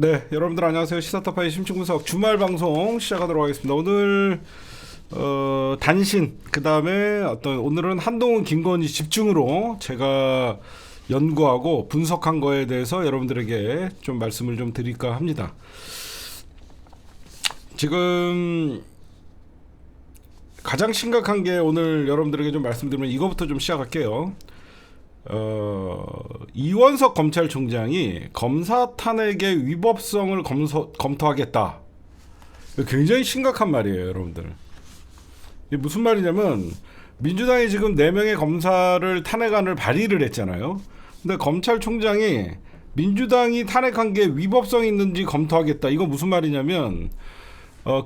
네, 여러분들 안녕하세요. 시사타파의 심층분석 주말 방송 시작하도록 하겠습니다. 오늘 단신 그 다음에 오늘은 한동훈 김건희 집중으로 제가 연구하고 분석한 거에 대해서 여러분들에게 좀 말씀을 좀 드릴까 합니다. 지금 가장 심각한 게 오늘 여러분들에게 좀 말씀드리면 이거부터 좀 시작할게요. 이원석 검찰총장이 검사 탄핵의 위법성을 검토하겠다. 굉장히 심각한 말이에요, 여러분들. 이게 무슨 말이냐면 민주당이 지금 4명의 검사를 탄핵안을 발의를 했잖아요. 근데 검찰총장이 민주당이 탄핵한 게 위법성이 있는지 검토하겠다. 이거 무슨 말이냐면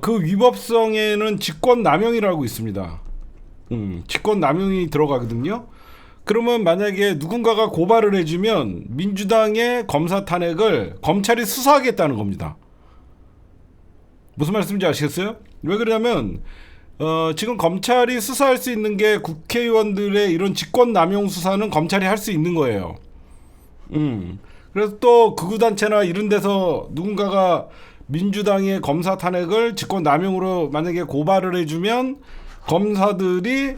그 위법성에는 직권남용이라고 있습니다. 직권남용이 들어가거든요. 그러면 만약에 누군가가 고발을 해주면 민주당의 검사 탄핵을 검찰이 수사하겠다는 겁니다. 무슨 말씀인지 아시겠어요? 왜 그러냐면 지금 검찰이 수사할 수 있는 게 국회의원들의 이런 직권남용 수사는 검찰이 할 수 있는 거예요. 그래서 또 극우단체나 이런 데서 누군가가 민주당의 검사 탄핵을 직권남용으로 만약에 고발을 해주면 검사들이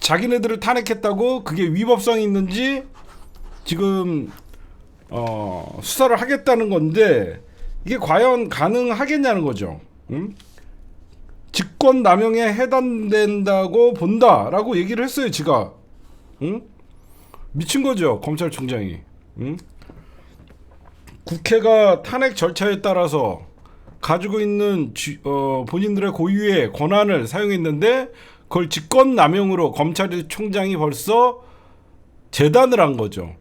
자기네들을 탄핵했다고 그게 위법성이 있는지 지금 수사를 하겠다는 건데 이게 과연 가능하겠냐는 거죠. 직권남용에 해당된다고 본다라고 얘기를 했어요, 지가. 미친 거죠, 검찰총장이. 국회가 탄핵 절차에 따라서 가지고 있는 본인들의 고유의 권한을 사용했는데 그걸 직권남용으로 검찰총장이 벌써 재단을 한 거죠.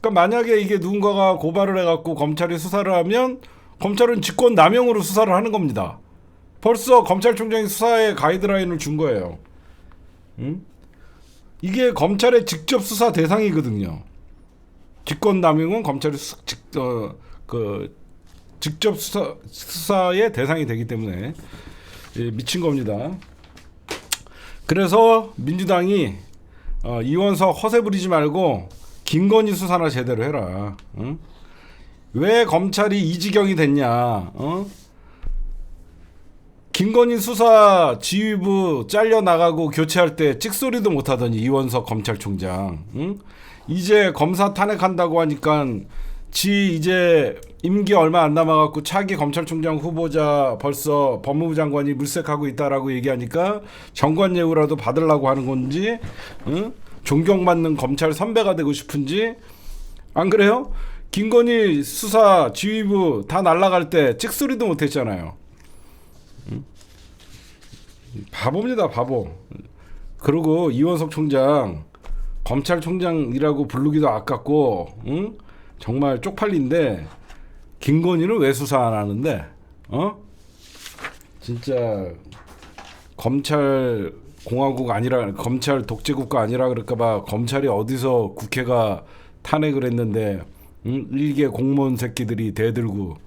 그러니까 만약에 이게 누군가가 고발을 해갖고 검찰이 수사를 하면 검찰은 직권남용으로 수사를 하는 겁니다. 벌써 검찰총장이 수사에 가이드라인을 준 거예요. 이게 검찰의 직접 수사 대상이거든요. 직권남용은 검찰이 직접 수사의 대상이 되기 때문에 미친 겁니다. 그래서 민주당이 이원석 허세 부리지 말고 김건희 수사나 제대로 해라. 왜 검찰이 이 지경이 됐냐? 김건희 수사 지휘부 잘려나가고 교체할 때 찍소리도 못하더니 이원석 검찰총장. 이제 검사 탄핵한다고 하니까 지 이제 임기 얼마 안 남아갖고 차기 검찰총장 후보자 벌써 법무부 장관이 물색하고 있다라고 얘기하니까 정관예우라도 받으려고 하는 건지, 존경받는 검찰 선배가 되고 싶은지. 안 그래요? 김건희 수사 지휘부 다 날아갈 때 찍소리도 못했잖아요. 바보입니다, 바보. 그리고 이원석 총장 검찰총장이라고 부르기도 아깝고, 정말 쪽팔린데 김건희는 왜 수사 안 하는데? 진짜 검찰 공화국 아니라 검찰 독재국가 아니라 그럴까봐 검찰이 어디서 국회가 탄핵을 했는데 일개 공무원 새끼들이 대들고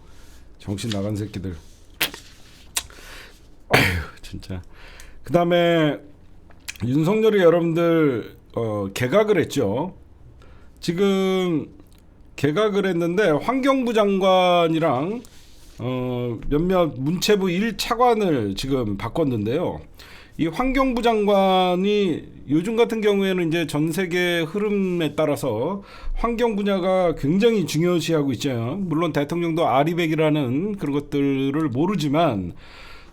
정신 나간 새끼들. 아휴 진짜. 그 다음에 윤석열이 여러분들 개각을 했죠. 지금 개각을 했는데 환경부 장관이랑 몇몇 문체부 1차관을 지금 바꿨는데요. 이 환경부 장관이 요즘 같은 경우에는 이제 전 세계 흐름에 따라서 환경 분야가 굉장히 중요시하고 있죠. 물론 대통령도 아리백이라는 그런 것들을 모르지만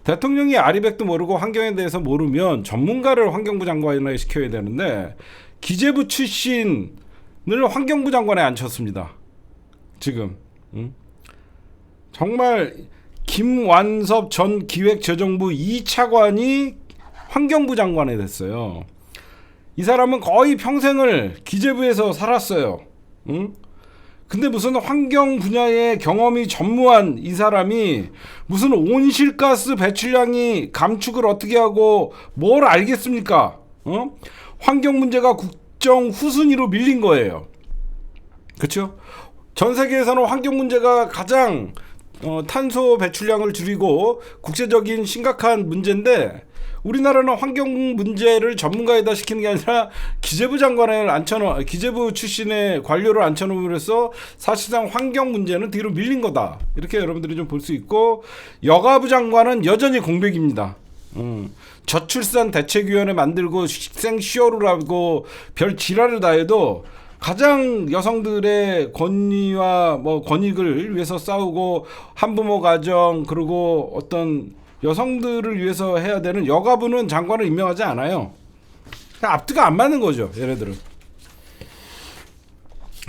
대통령이 아리백도 모르고 환경에 대해서 모르면 전문가를 환경부 장관에 시켜야 되는데 기재부 출신을 환경부 장관에 앉혔습니다. 지금 정말 김완섭 전 기획재정부 2차관이 환경부 장관이 됐어요. 이 사람은 거의 평생을 기재부에서 살았어요. 근데 무슨 환경 분야의 경험이 전무한 이 사람이 무슨 온실가스 배출량이 감축을 어떻게 하고 뭘 알겠습니까? 환경 문제가 국정 후순위로 밀린 거예요. 그렇죠? 전 세계에서는 환경 문제가 가장 탄소 배출량을 줄이고 국제적인 심각한 문제인데 우리나라는 환경 문제를 전문가에다 시키는 게 아니라 기재부 장관을 기재부 출신의 관료를 앉혀놓으면서 사실상 환경 문제는 뒤로 밀린 거다. 이렇게 여러분들이 좀 볼 수 있고, 여가부 장관은 여전히 공백입니다. 저출산 대책위원회 만들고 생쇼를 하고 별 지랄을 다 해도 가장 여성들의 권리와 뭐 권익을 위해서 싸우고 한부모 가정 그리고 어떤 여성들을 위해서 해야 되는 여가부는 장관을 임명하지 않아요. 앞뒤가 안 맞는 거죠, 얘네들은.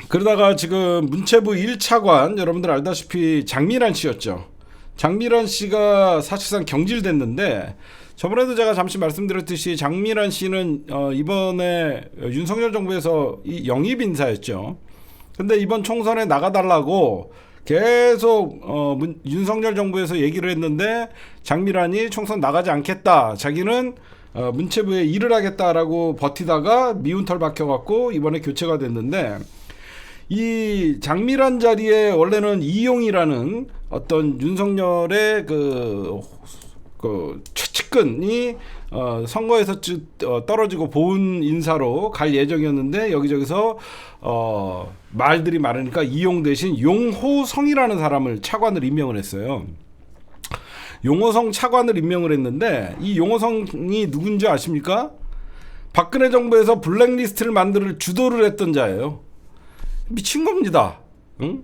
그러다가 지금 문체부 1차관 여러분들 알다시피 장미란 씨였죠. 장미란 씨가 사실상 경질됐는데, 저번에도 제가 잠시 말씀드렸듯이 장미란 씨는 이번에 윤석열 정부에서 영입 인사였죠. 근데 이번 총선에 나가달라고 계속 윤석열 정부에서 얘기를 했는데, 장미란이 총선 나가지 않겠다, 자기는 문체부에 일을 하겠다라고 버티다가 미운 털 박혀갖고 이번에 교체가 됐는데, 이 장미란 자리에 원래는 이용이라는 어떤 윤석열의 그 최측근이 선거에서 떨어지고 보훈 인사로 갈 예정이었는데, 여기저기서 말들이 많으니까 이용 대신 용호성이라는 사람을 차관을 임명을 했어요. 용호성 차관을 임명을 했는데, 이 용호성이 누군지 아십니까? 박근혜 정부에서 블랙리스트를 만들 주도를 했던 자예요. 미친 겁니다. 응?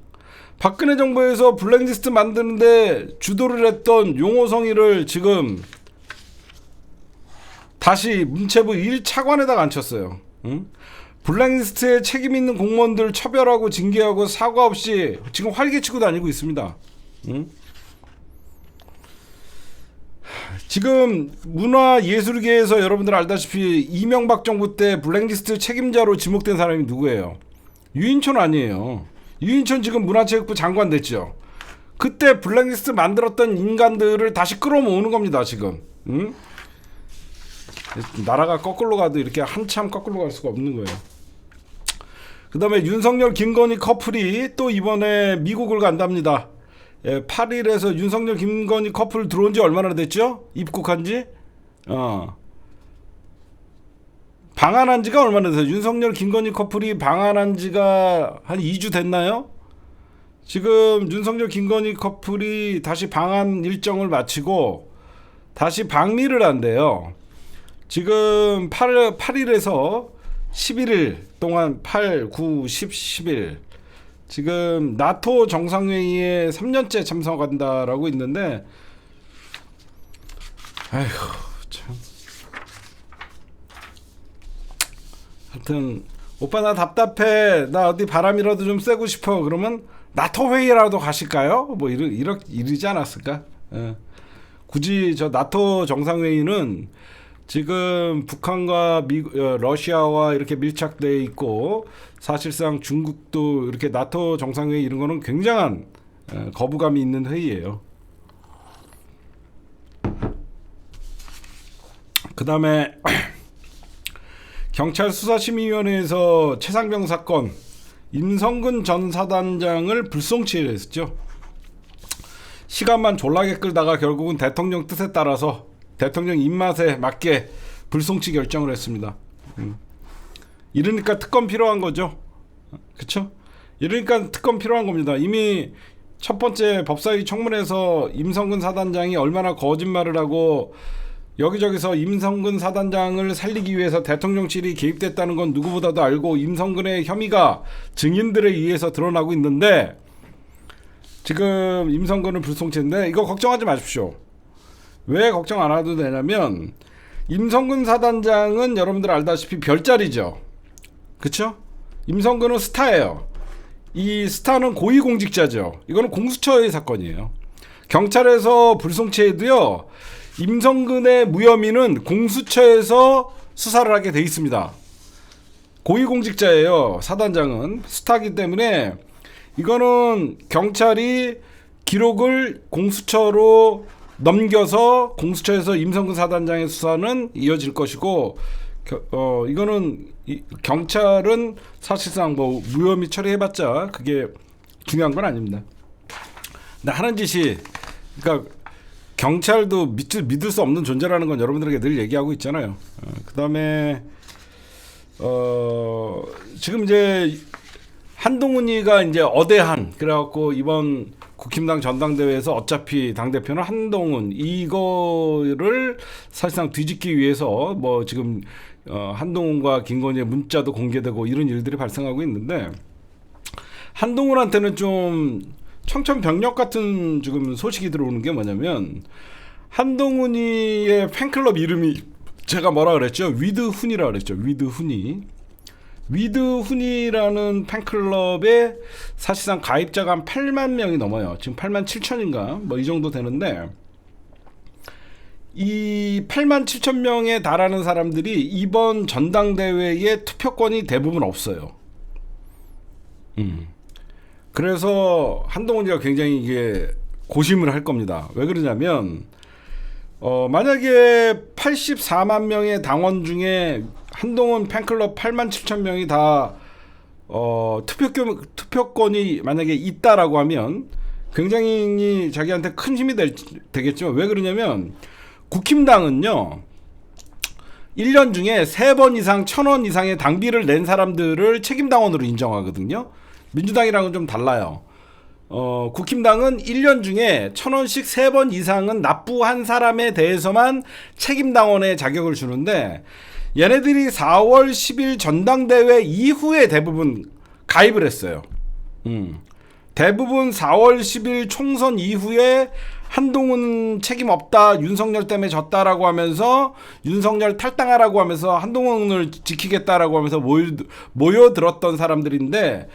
박근혜 정부에서 블랙리스트 만드는데 주도를 했던 용호성이를 지금 다시 문체부 1차관에다가 앉혔어요. 응? 블랙리스트에 책임 있는 공무원들 처벌하고 징계하고 사과 없이 지금 활개치고 다니고 있습니다. 응? 지금 문화예술계에서 여러분들 알다시피 이명박 정부 때 블랙리스트 책임자로 지목된 사람이 누구예요? 유인촌 아니에요. 유인촌 지금 문화체육부 장관 됐죠. 그때 블랙리스트 만들었던 인간들을 다시 끌어모으는 겁니다, 지금. 응? 나라가 거꾸로 가도 이렇게 한참 거꾸로 갈 수가 없는 거예요. 그 다음에 윤석열 김건희 커플이 또 이번에 미국을 간답니다. 8일에서 윤석열 김건희 커플 들어온 지 얼마나 됐죠? 입국한 지? 방한한 지가 얼마나 됐어요? 윤석열 김건희 커플이 방한한 지가 한 2주 됐나요? 지금 윤석열 김건희 커플이 다시 방한 일정을 마치고 다시 방미를 한대요. 지금 8일에서 11일 동안 8, 9, 10, 11 지금 나토 정상회의에 3년째 참석한다라고 있는데, 아휴 참. 하여튼 오빠 나 답답해, 나 어디 바람이라도 좀 쐬고 싶어, 그러면 나토 회의라도 가실까요? 뭐 이러지 않았을까? 굳이 저 나토 정상회의는 지금 북한과 러시아와 이렇게 밀착돼 있고, 사실상 중국도 이렇게 나토 정상회의 이런 거는 굉장한 거부감이 있는 회의예요. 그 다음에 경찰 수사심의위원회에서 최상병 사건 임성근 전 사단장을 불송치를 했죠. 시간만 졸라게 끌다가 결국은 대통령 뜻에 따라서 대통령 입맛에 맞게 불송치 결정을 했습니다. 이러니까 특검 필요한 거죠. 그쵸? 이러니까 특검 필요한 겁니다. 이미 첫 번째 법사위 청문회에서 임성근 사단장이 얼마나 거짓말을 하고 여기저기서 임성근 사단장을 살리기 위해서 대통령실이 개입됐다는 건 누구보다도 알고, 임성근의 혐의가 증인들에 의해서 드러나고 있는데, 지금 임성근은 불송치인데 이거 걱정하지 마십시오. 왜 걱정 안 해도 되냐면, 임성근 사단장은 여러분들 알다시피 별자리죠. 그쵸? 임성근은 스타예요. 이 스타는 고위공직자죠. 이거는 공수처의 사건이에요. 경찰에서 불송치해도요, 임성근의 무혐의는 공수처에서 수사를 하게 돼 있습니다. 고위공직자예요. 사단장은 스타기 때문에 이거는 경찰이 기록을 공수처로 넘겨서 공수처에서 임성근 사단장의 수사는 이어질 것이고, 이거는 경찰은 사실상 뭐 무혐의 처리해봤자 그게 중요한 건 아닙니다. 근데 하는 짓이, 그러니까 경찰도 믿을 수 없는 존재라는 건 여러분들에게 늘 얘기하고 있잖아요. 그다음에 지금 이제 한동훈이가 이제 어대한 그래갖고 이번 국힘당 전당대회에서 어차피 당대표는 한동훈 이거를 사실상 뒤집기 위해서 뭐 지금 한동훈과 김건희의 문자도 공개되고 이런 일들이 발생하고 있는데 한동훈한테는 좀 청천벽력 같은 지금 소식이 들어오는 게 뭐냐면 한동훈이의 팬클럽 이름이 제가 뭐라 그랬죠? 위드훈이라 그랬죠. 위드훈이라는 팬클럽에 사실상 가입자가 한 8만 명이 넘어요. 지금 8만 7천인가 뭐 이 정도 되는데 이 8만 7천 명에 달하는 사람들이 이번 전당대회에 투표권이 대부분 없어요. 그래서 한동훈이가 굉장히 이게 고심을 할 겁니다. 왜 그러냐면 만약에 84만 명의 당원 중에 한동훈 팬클럽 8만 7천 명이 다 투표권이 만약에 있다라고 하면 굉장히 자기한테 큰 힘이 되겠죠. 왜 그러냐면 국힘당은요 1년 중에 3번 이상 1,000원 이상의 당비를 낸 사람들을 책임당원으로 인정하거든요. 민주당이랑은 좀 달라요. 국힘당은 1년 중에 1,000원씩 3번 이상은 납부한 사람에 대해서만 책임당원의 자격을 주는데 얘네들이 4월 10일 전당대회 이후에 대부분 가입을 했어요. 대부분 4월 10일 총선 이후에 한동훈 책임 없다, 윤석열 때문에 졌다라고 하면서 윤석열 탈당하라고 하면서 한동훈을 지키겠다라고 하면서 모여들었던 사람들인데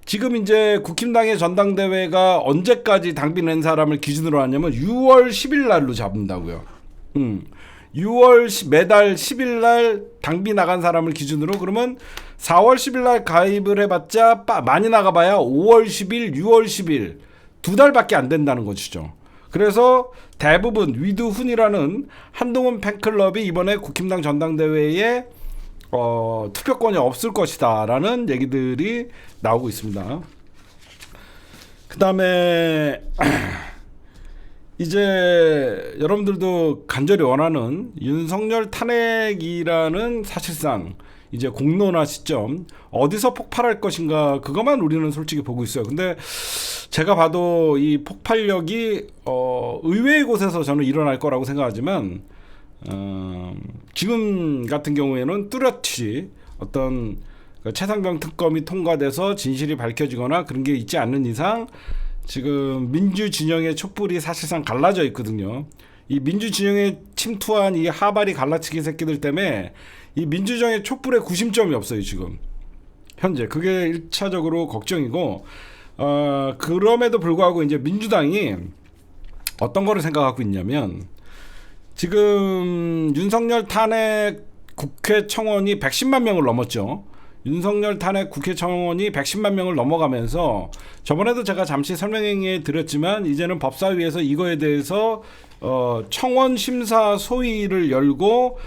지금 이제 국힘당의 전당대회가 언제까지 당비 낸 사람을 기준으로 하냐면 6월 10일 날로 잡는다고요. 6월 매달 10일 날 당비 나간 사람을 기준으로 그러면 4월 10일 날 가입을 해봤자 많이 나가봐야 5월 10일, 6월 10일 2달밖에 안 된다는 것이죠. 그래서 대부분 위드훈이라는 한동훈 팬클럽이 이번에 국힘당 전당대회에 투표권이 없을 것이다 라는 얘기들이 나오고 있습니다. 그 다음에 이제 여러분들도 간절히 원하는 윤석열 탄핵이라는 사실상 이제 공론화 시점 어디서 폭발할 것인가 그것만 우리는 솔직히 보고 있어요. 근데 제가 봐도 이 폭발력이 의외의 곳에서 저는 일어날 거라고 생각하지만 지금 같은 경우에는 뚜렷이 어떤 최상병 특검이 통과돼서 진실이 밝혀지거나 그런 게 있지 않는 이상 지금 민주 진영의 촛불이 사실상 갈라져 있거든요. 이 민주 진영에 침투한 이 하바리 갈라치기 새끼들 때문에 이 민주정의 촛불에 구심점이 없어요 지금 현재. 그게 1차적으로 걱정이고 그럼에도 불구하고 이제 민주당이 어떤 거를 생각하고 있냐면 지금 윤석열 탄핵 국회 청원이 110만 명을 넘었죠. 윤석열 탄핵 국회 청원이 110만 명을 넘어가면서 저번에도 제가 잠시 설명해 드렸지만 이제는 법사위에서 이거에 대해서 청원 심사 소위를 열고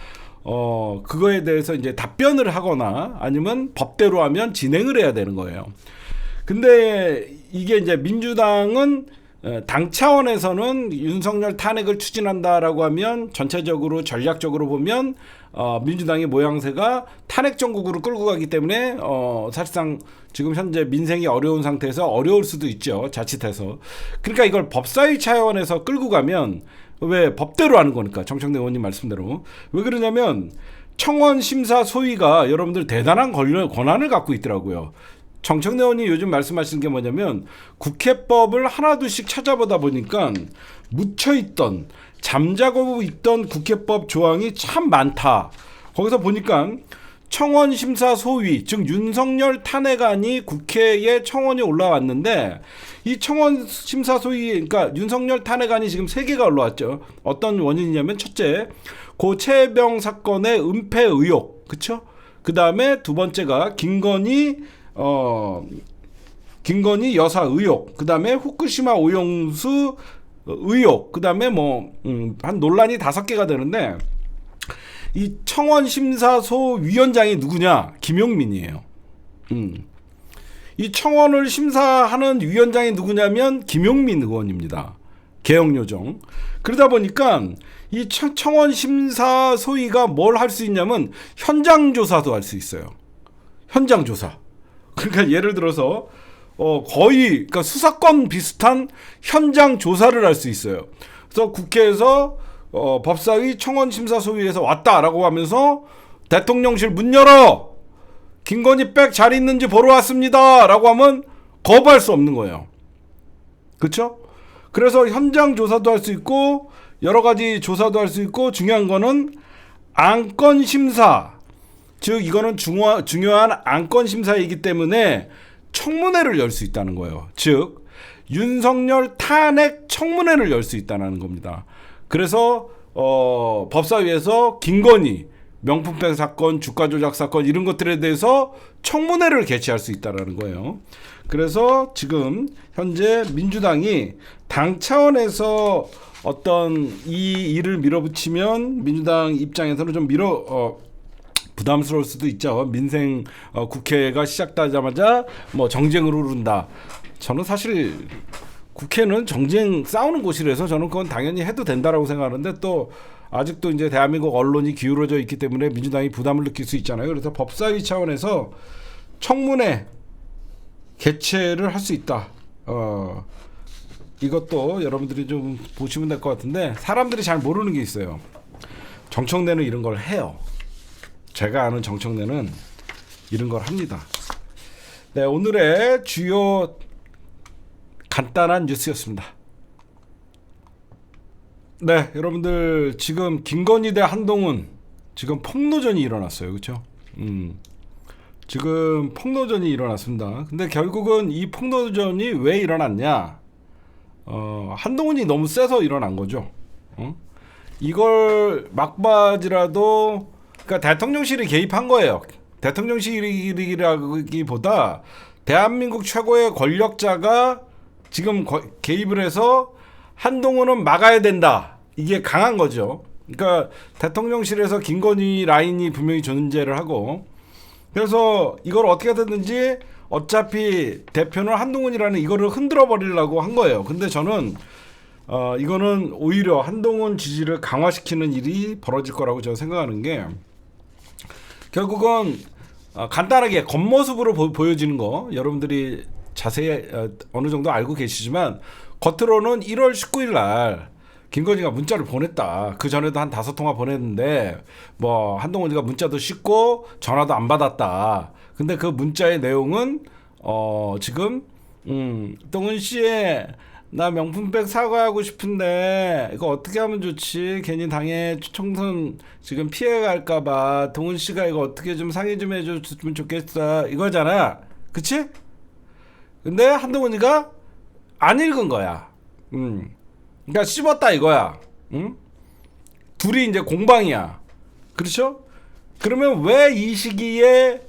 그거에 대해서 이제 답변을 하거나 아니면 법대로 하면 진행을 해야 되는 거예요. 근데 이게 이제 민주당은 당 차원에서는 윤석열 탄핵을 추진한다라고 하면 전체적으로 전략적으로 보면 민주당의 모양새가 탄핵 정국으로 끌고 가기 때문에 사실상 지금 현재 민생이 어려운 상태에서 어려울 수도 있죠. 자칫해서. 그러니까 이걸 법사위 차원에서 끌고 가면 왜 법대로 하는 거니까 정청래 의원님 말씀대로. 왜 그러냐면 청원 심사 소위가 여러분들 대단한 권한을 갖고 있더라고요. 정청래 의원이 요즘 말씀하시는 게 뭐냐면 국회법을 하나둘씩 찾아보다 보니까 묻혀있던 잠자고 있던 국회법 조항이 참 많다. 거기서 보니까 청원 심사 소위 즉 윤석열 탄핵안이 국회에 청원이 올라왔는데 이 청원 심사 소위 그러니까 윤석열 탄핵안이 지금 3개가 올라왔죠. 어떤 원인이냐면 첫째 고 최혜병 사건의 은폐 의혹 그쵸? 그 다음에 두 번째가 김건희 여사 의혹, 그 다음에 후쿠시마 오염수 의혹, 그 다음에 한 논란이 5개가 되는데 이 청원심사소 위원장이 누구냐? 김용민이에요. 이 청원을 심사하는 위원장이 누구냐면 김용민 의원입니다. 개혁 요정. 그러다 보니까 이 청원 심사 소위가 뭘 할 수 있냐면 현장 조사도 할 수 있어요. 현장 조사. 그러니까 예를 들어서 거의 그러니까 수사권 비슷한 현장 조사를 할 수 있어요. 그래서 국회에서 법사위 청원 심사 소위에서 왔다라고 하면서 대통령실 문 열어, 김건희 백 잘 있는지 보러 왔습니다 라고 하면 거부할 수 없는 거예요. 그렇죠? 그래서 현장 조사도 할 수 있고 여러 가지 조사도 할 수 있고, 중요한 거는 안건 심사, 즉 이거는 중요한 안건 심사이기 때문에 청문회를 열 수 있다는 거예요. 즉 윤석열 탄핵 청문회를 열 수 있다는 겁니다. 그래서 법사위에서 김건희 명품백 사건, 주가 조작 사건 이런 것들에 대해서 청문회를 개최할 수 있다는 거예요. 그래서 지금 현재 민주당이 당 차원에서 어떤 이 일을 밀어붙이면 민주당 입장에서는 좀 부담스러울 수도 있죠. 민생 국회가 시작되자마자 뭐 정쟁으로 오른다. 저는 사실 국회는 정쟁 싸우는 곳이라서 저는 그건 당연히 해도 된다라고 생각하는데, 또 아직도 이제 대한민국 언론이 기울어져 있기 때문에 민주당이 부담을 느낄 수 있잖아요. 그래서 법사위 차원에서 청문회 개최를 할 수 있다. 이것도 여러분들이 좀 보시면 될 것 같은데, 사람들이 잘 모르는 게 있어요. 정청래는 이런 걸 해요. 제가 아는 정청래는 이런 걸 합니다. 네, 오늘의 주요 간단한 뉴스였습니다. 네, 여러분들 지금 김건희 대 한동훈 지금 폭로전이 일어났어요. 그렇죠? 지금 폭로전이 일어났습니다. 근데 결국은 이 폭로전이 왜 일어났냐? 한동훈이 너무 세서 일어난 거죠. 이걸 막바지라도, 그러니까 대통령실이 개입한 거예요. 대통령실이라기보다 대한민국 최고의 권력자가 지금 개입을 해서 한동훈은 막아야 된다. 이게 강한 거죠. 그러니까 대통령실에서 김건희 라인이 분명히 존재를 하고, 그래서 이걸 어떻게 됐는지 어차피 대표는 한동훈이라는 이거를 흔들어 버리려고 한 거예요. 근데 저는 이거는 오히려 한동훈 지지를 강화시키는 일이 벌어질 거라고 저는 생각하는 게, 결국은 간단하게 겉모습으로 보여지는 거 여러분들이 자세히 어느 정도 알고 계시지만, 겉으로는 1월 19일 날 김건희가 문자를 보냈다. 그 전에도 한 5통화 보냈는데 뭐 한동훈이가 문자도 씻고 전화도 안 받았다. 근데 그 문자의 내용은 지금 동훈 씨, 나 명품백 사과하고 싶은데 이거 어떻게 하면 좋지? 괜히 당에 총선 지금 피해갈까봐 동훈 씨가 이거 어떻게 좀 상의 좀 해줬으면 좋겠어, 이거잖아. 그치? 근데 한동훈이가 안 읽은 거야. 그러니까 씹었다 이거야. 둘이 이제 공방이야. 그렇죠? 그러면 왜 이 시기에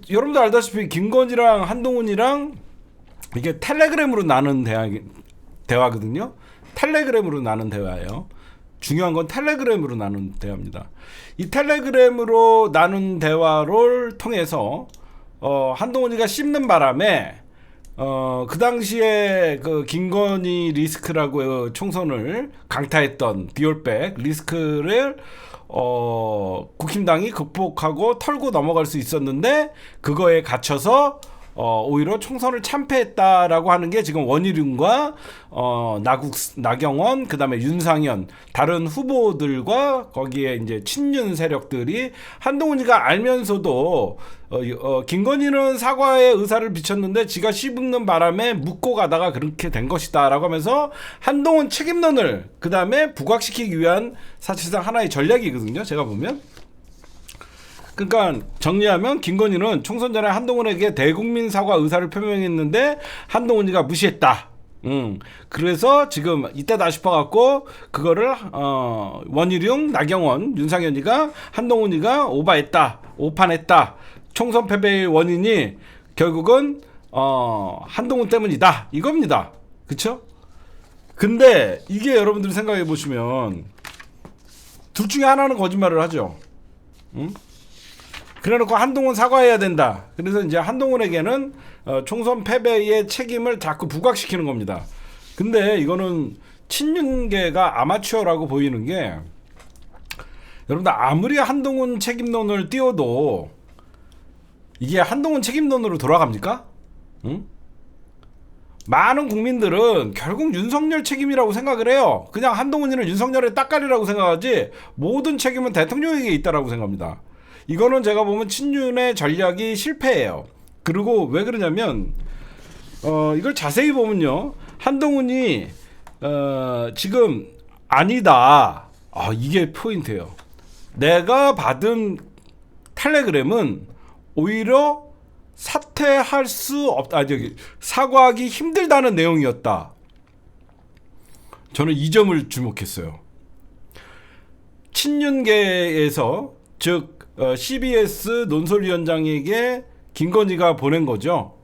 여러분들 알다시피 김건희랑 한동훈이랑 이게 텔레그램으로 나눈 대화거든요. 텔레그램으로 나눈 대화예요. 중요한 건 텔레그램으로 나눈 대화입니다. 이 텔레그램으로 나눈 대화를 통해서 한동훈이가 씹는 바람에 그 당시에 그 김건희 리스크라고 총선을 강타했던 비올백 리스크를 국힘당이 극복하고 털고 넘어갈 수 있었는데, 그거에 갇혀서 오히려 총선을 참패했다라고 하는 게 지금 원희룡과 나경원, 그다음에 윤상현 다른 후보들과 거기에 이제 친윤 세력들이 한동훈이가 알면서도 김건희는 사과의 의사를 비쳤는데 지가 씹는 바람에 묻고 가다가 그렇게 된 것이다라고 하면서 한동훈 책임론을 그다음에 부각시키기 위한 사실상 하나의 전략이거든요. 제가 보면. 그러니까 정리하면 김건희는 총선 전에 한동훈에게 대국민 사과 의사를 표명했는데 한동훈이가 무시했다. 그래서 지금 이때다 싶어갖고 그거를 원희룡, 나경원, 윤상현이가 한동훈이가 오판했다. 총선 패배의 원인이 결국은 한동훈 때문이다. 이겁니다. 그쵸? 근데 이게 여러분들이 생각해 보시면 둘 중에 하나는 거짓말을 하죠. 그래놓고 한동훈 사과해야 된다. 그래서 이제 한동훈에게는 총선 패배의 책임을 자꾸 부각시키는 겁니다. 근데 이거는 친윤계가 아마추어라고 보이는 게, 여러분들 아무리 한동훈 책임론을 띄워도 이게 한동훈 책임론으로 돌아갑니까? 응? 많은 국민들은 결국 윤석열 책임이라고 생각을 해요. 그냥 한동훈이는 윤석열의 따까리라고 생각하지 모든 책임은 대통령에게 있다라고 생각합니다. 이거는 제가 보면 친윤의 전략이 실패해요. 그리고 왜 그러냐면 이걸 자세히 보면요, 한동훈이 지금 아니다, 이게 포인트예요. 내가 받은 텔레그램은 오히려 사퇴할 수 없다, 사과하기 힘들다는 내용이었다. 저는 이 점을 주목했어요. 친윤계에서, 즉 CBS 논설위원장에게 김건희가 보낸 거죠.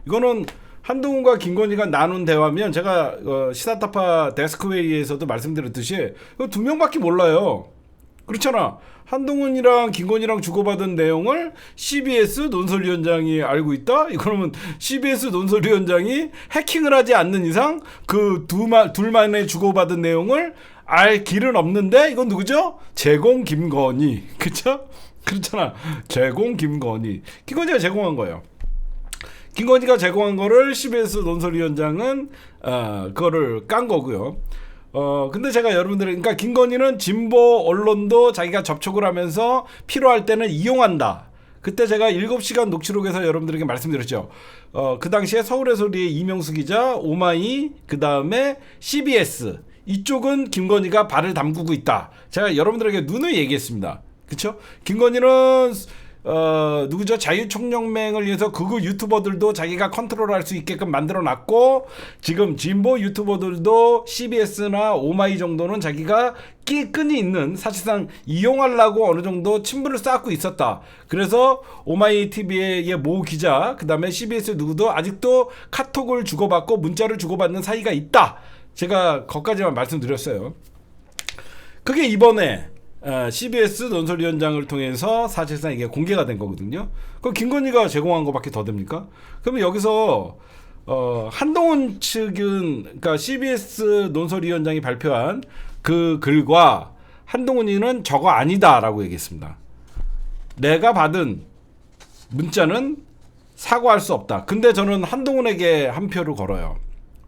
이거는 한동훈과 김건희가 나눈 대화면, 제가 시사타파 데스크웨이에서도 말씀드렸듯이 두 명밖에 몰라요. 그렇잖아. 한동훈이랑 김건희랑 주고받은 내용을 CBS 논설위원장이 알고 있다? 이거는 CBS 논설위원장이 해킹을 하지 않는 이상 그 둘만의 주고받은 내용을 알 길은 없는데, 이건 누구죠? 제공 김건희. 그쵸? 그렇잖아. 제공 김건희. 김건희가 제공한 거예요. 김건희가 제공한 거를 CBS 논설위원장은 그거를 깐 거고요. 근데 제가 여러분들, 그러니까 김건희는 진보 언론도 자기가 접촉을 하면서 필요할 때는 이용한다. 그때 제가 7시간 녹취록에서 여러분들에게 말씀드렸죠. 그 당시에 서울의 소리의 이명수 기자, 오마이, 그 다음에 CBS, 이쪽은 김건희가 발을 담그고 있다. 제가 여러분들에게 누누이 얘기했습니다. 그쵸? 김건희는 누구죠? 자유총연맹을 위해서 극우 유튜버들도 자기가 컨트롤할 수 있게끔 만들어놨고, 지금 진보 유튜버들도 CBS나 오마이 정도는 자기가 끈이 있는, 사실상 이용하려고 어느 정도 친분을 쌓고 있었다. 그래서 오마이 TV의 모 기자, 그 다음에 CBS 누구도 아직도 카톡을 주고받고 문자를 주고받는 사이가 있다. 제가 거기까지만 말씀드렸어요. 그게 이번에 CBS 논설위원장을 통해서 사실상 이게 공개가 된 거거든요. 그럼 김건희가 제공한 거밖에 더 됩니까? 그러면 여기서 한동훈 측은, 그러니까 CBS 논설위원장이 발표한 그 글과 한동훈이는 저거 아니다라고 얘기했습니다. 내가 받은 문자는 사과할 수 없다. 근데 저는 한동훈에게 한 표를 걸어요.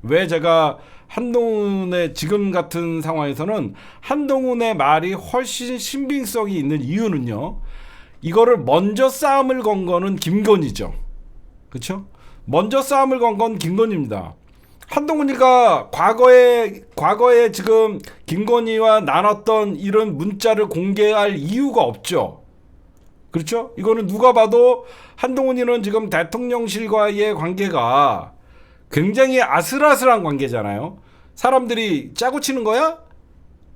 왜 제가 한동훈의 지금 같은 상황에서는 한동훈의 말이 훨씬 신빙성이 있는 이유는요, 이거를 먼저 싸움을 건 거는 김건희죠. 그렇죠? 먼저 싸움을 건 건 김건희입니다. 한동훈이가 과거에 지금 김건희와 나눴던 이런 문자를 공개할 이유가 없죠. 그렇죠? 이거는 누가 봐도 한동훈이는 지금 대통령실과의 관계가 굉장히 아슬아슬한 관계잖아요. 사람들이 짜고 치는 거야?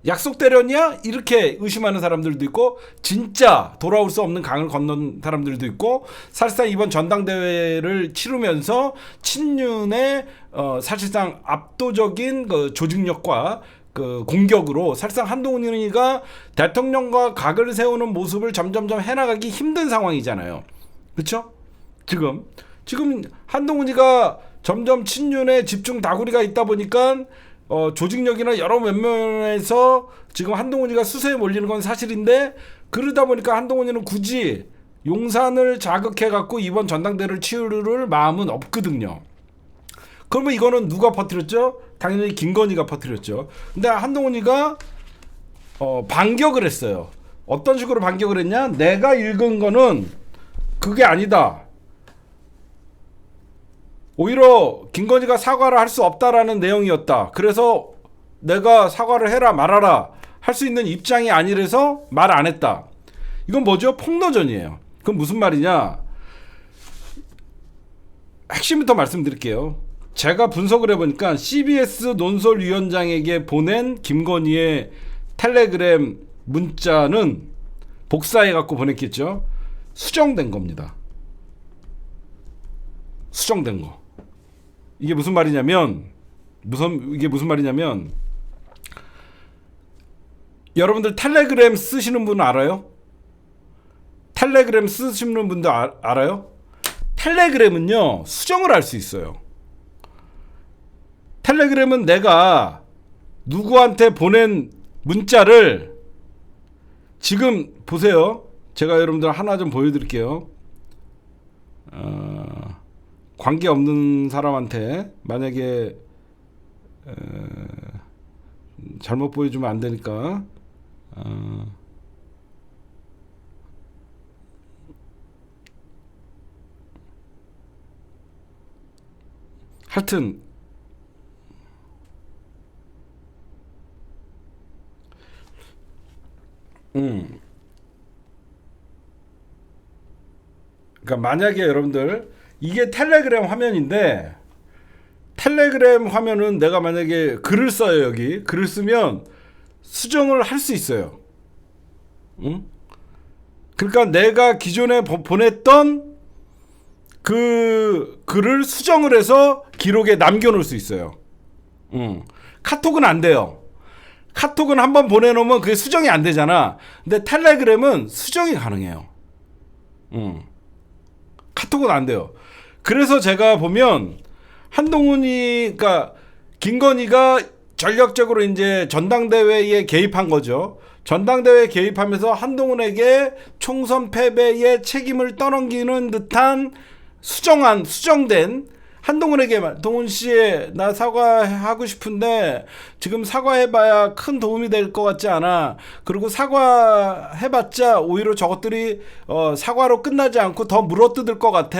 약속 때렸냐? 이렇게 의심하는 사람들도 있고, 진짜 돌아올 수 없는 강을 건넌 사람들도 있고, 사실상 이번 전당대회를 치르면서 친윤의 사실상 압도적인 그 조직력과 그 공격으로 사실상 한동훈이가 대통령과 각을 세우는 모습을 점점점 해나가기 힘든 상황이잖아요. 그렇죠? 지금 한동훈이가 점점 친윤의 집중 다구리가 있다 보니까 조직력이나 여러 면면에서 지금 한동훈이가 수세에 몰리는 건 사실인데, 그러다 보니까 한동훈이는 굳이 용산을 자극해 갖고 이번 전당대회를 치를 마음은 없거든요. 그러면 이거는 누가 퍼뜨렸죠? 당연히 김건희가 퍼뜨렸죠. 근데 한동훈이가 반격을 했어요. 어떤 식으로 반격을 했냐? 내가 읽은 거는 그게 아니다. 오히려 김건희가 사과를 할 수 없다라는 내용이었다. 그래서 내가 사과를 해라 말아라 할 수 있는 입장이 아니라서 말 안 했다. 이건 뭐죠? 폭로전이에요. 그건 무슨 말이냐? 핵심부터 말씀드릴게요. 제가 분석을 해보니까 CBS 논설위원장에게 보낸 김건희의 텔레그램 문자는 복사해갖고 보냈겠죠. 수정된 겁니다. 수정된 거. 이게 무슨 말이냐면, 여러분들 텔레그램 쓰시는 분 알아요? 텔레그램 쓰시는 분들 알아요? 텔레그램은요, 수정을 할 수 있어요. 텔레그램은 내가 누구한테 보낸 문자를 지금 보세요. 제가 여러분들 하나 좀 보여드릴게요. 관계없는 사람한테 만약에 잘못 보여주면 안 되니까 하여튼 그러니까 만약에 여러분들 이게 텔레그램 화면인데 텔레그램 화면은 내가 만약에 글을 써요. 여기 글을 쓰면 수정을 할 수 있어요. 응? 그러니까 내가 기존에 보냈던 그 글을 수정을 해서 기록에 남겨놓을 수 있어요. 카톡은 안 돼요. 카톡은 한번 보내놓으면 그게 수정이 안 되잖아. 근데 텔레그램은 수정이 가능해요. 카톡은 안 돼요. 그래서 제가 보면 한동훈이, 그러니까 김건희가 전력적으로 이제 전당대회에 개입한 거죠. 전당대회에 개입하면서 한동훈에게 총선 패배의 책임을 떠넘기는 듯한 수정된 한동훈에게 동훈 씨, 나 사과하고 싶은데 지금 사과해봐야 큰 도움이 될 것 같지 않아. 그리고 사과해봤자 오히려 저것들이 사과로 끝나지 않고 더 물어뜯을 것 같아.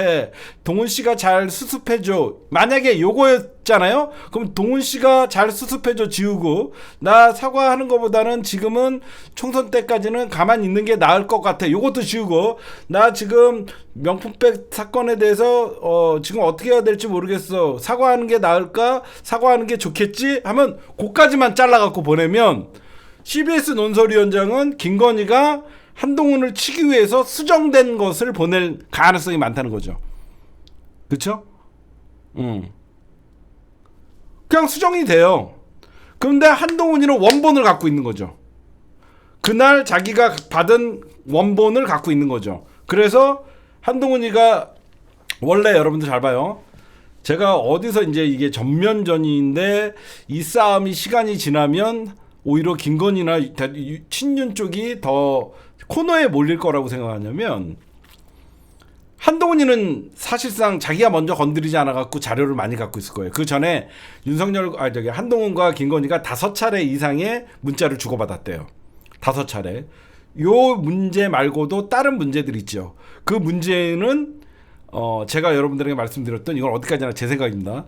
동훈 씨가 잘 수습해줘. 만약에 요거였잖아요. 그럼 동훈 씨가 잘 수습해줘 지우고 나 사과하는 것보다는 지금은 총선 때까지는 가만히 있는 게 나을 것 같아. 요것도 지우고 나 지금 명품백 사건에 대해서 지금 어떻게 해야 될지 모르겠어. 사과하는 게 나을까? 사과하는 게 좋겠지? 하면 그까지만 잘라갖고 보내면 CBS 논설위원장은 김건희가 한동훈을 치기 위해서 수정된 것을 보낼 가능성이 많다는 거죠. 그렇죠? 그냥 수정이 돼요. 그런데 한동훈이는 원본을 갖고 있는 거죠. 그날 자기가 받은 원본을 갖고 있는 거죠. 그래서 한동훈이가 원래 여러분들 잘 봐요. 제가 어디서 이제 이게 전면전인데 이 싸움이 시간이 지나면 오히려 김건희나 친윤 쪽이 더 코너에 몰릴 거라고 생각하냐면 한동훈이는 사실상 자기가 먼저 건드리지 않아 갖고 자료를 많이 갖고 있을 거예요. 그 전에 한동훈과 김건희가 5차례 이상의 문자를 주고받았대요. 5차례. 요 문제 말고도 다른 문제들이 있죠. 그 문제는 제가 여러분들에게 말씀드렸던 이건 어디까지나 제 생각입니다.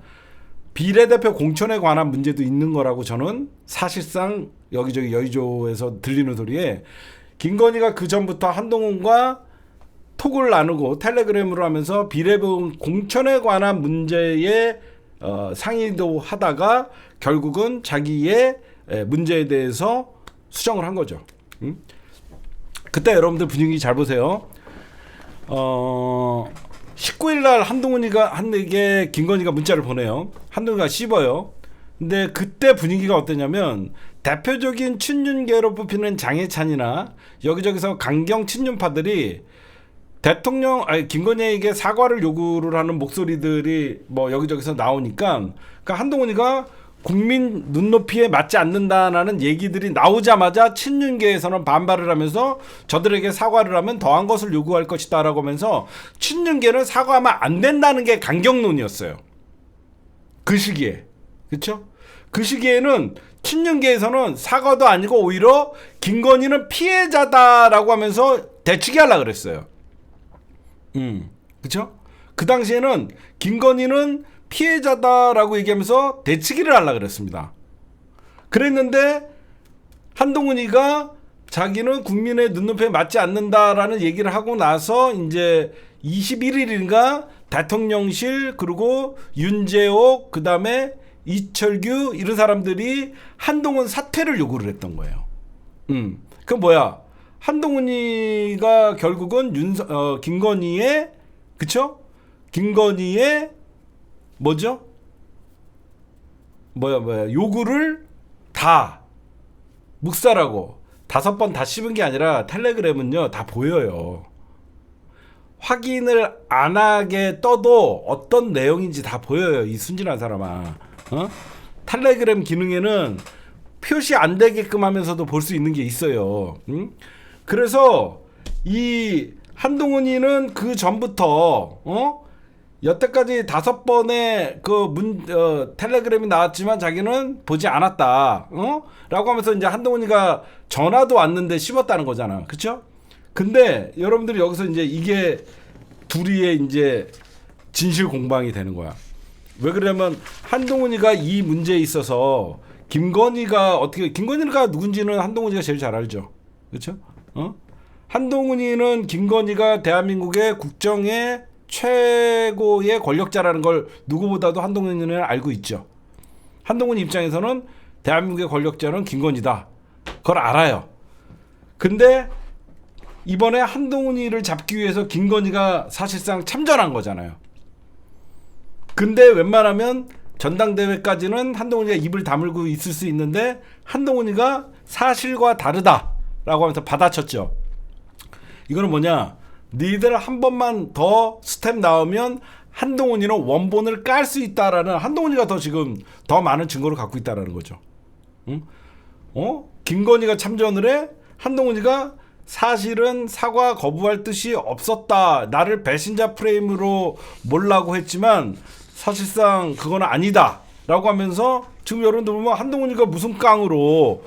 비례대표 공천에 관한 문제도 있는 거라고 저는 사실상 여기저기 여의도에서 들리는 소리에 김건희가 그 전부터 한동훈과 톡을 나누고 텔레그램으로 하면서 비례대표 공천에 관한 문제에 상의도 하다가 결국은 자기의 문제에 대해서 수정을 한 거죠. 그때 여러분들 분위기 잘 보세요. 19일 날 한동훈이가 김건희가 문자를 보내요. 한동훈이가 씹어요. 근데 그때 분위기가 어땠냐면 대표적인 친윤계로 뽑히는 장해찬이나 여기저기서 강경 친윤파들이 김건희에게 사과를 요구를 하는 목소리들이 뭐 여기저기서 나오니까 그러니까 한동훈이가 국민 눈높이에 맞지 않는다라는 얘기들이 나오자마자 친윤계에서는 반발을 하면서 저들에게 사과를 하면 더한 것을 요구할 것이다 라고 하면서 친윤계는 사과하면 안 된다는 게 강경론이었어요. 그 시기에. 그렇죠? 그 시기에는 친윤계에서는 사과도 아니고 오히려 김건희는 피해자다라고 하면서 대치기 하려고 그랬어요. 그렇죠? 그 당시에는 김건희는 피해자다라고 얘기하면서 대치기를 하려고 그랬습니다. 그랬는데 한동훈이가 자기는 국민의 눈높이에 맞지 않는다라는 얘기를 하고 나서 이제 21일인가 대통령실 그리고 윤재옥 그다음에 이철규 이런 사람들이 한동훈 사퇴를 요구를 했던 거예요. 그 뭐야? 한동훈이가 결국은 김건희의 그쵸? 김건희의 뭐죠? 요구를 다 묵살하고 5번 다 씹은 게 아니라 텔레그램은요 다 보여요. 확인을 안 하게 떠도 어떤 내용인지 다 보여요. 이 순진한 사람아. 텔레그램 기능에는 표시 안 되게끔 하면서도 볼 수 있는 게 있어요. 그래서 이 한동훈이는 그 전부터 여태까지 5번의 텔레그램이 나왔지만 자기는 보지 않았다. 라고 하면서 이제 한동훈이가 전화도 왔는데 씹었다는 거잖아. 그쵸? 근데 여러분들이 여기서 이제 이게 둘이의 이제 진실 공방이 되는 거야. 왜 그러냐면 한동훈이가 이 문제에 있어서 김건희가 누군지는 한동훈이가 제일 잘 알죠. 그렇죠? 한동훈이는 김건희가 대한민국의 국정의 최고의 권력자라는 걸 누구보다도 한동훈이는 알고 있죠. 한동훈 입장에서는 대한민국의 권력자는 김건희다. 그걸 알아요. 근데 이번에 한동훈이를 잡기 위해서 김건희가 사실상 참전한 거잖아요. 근데 웬만하면 전당대회까지는 한동훈이가 입을 다물고 있을 수 있는데 한동훈이가 사실과 다르다라고 하면서 받아쳤죠. 이거는 뭐냐? 니들 한 번만 더 스텝 나오면 한동훈이는 원본을 깔 수 있다라는, 한동훈이가 더 지금 더 많은 증거를 갖고 있다라는 거죠. 응? 김건희가 참전을 해. 한동훈이가 사실은 사과 거부할 뜻이 없었다. 나를 배신자 프레임으로 몰라고 했지만 사실상 그건 아니다. 라고 하면서 지금 여러분들 보면 한동훈이가 무슨 깡으로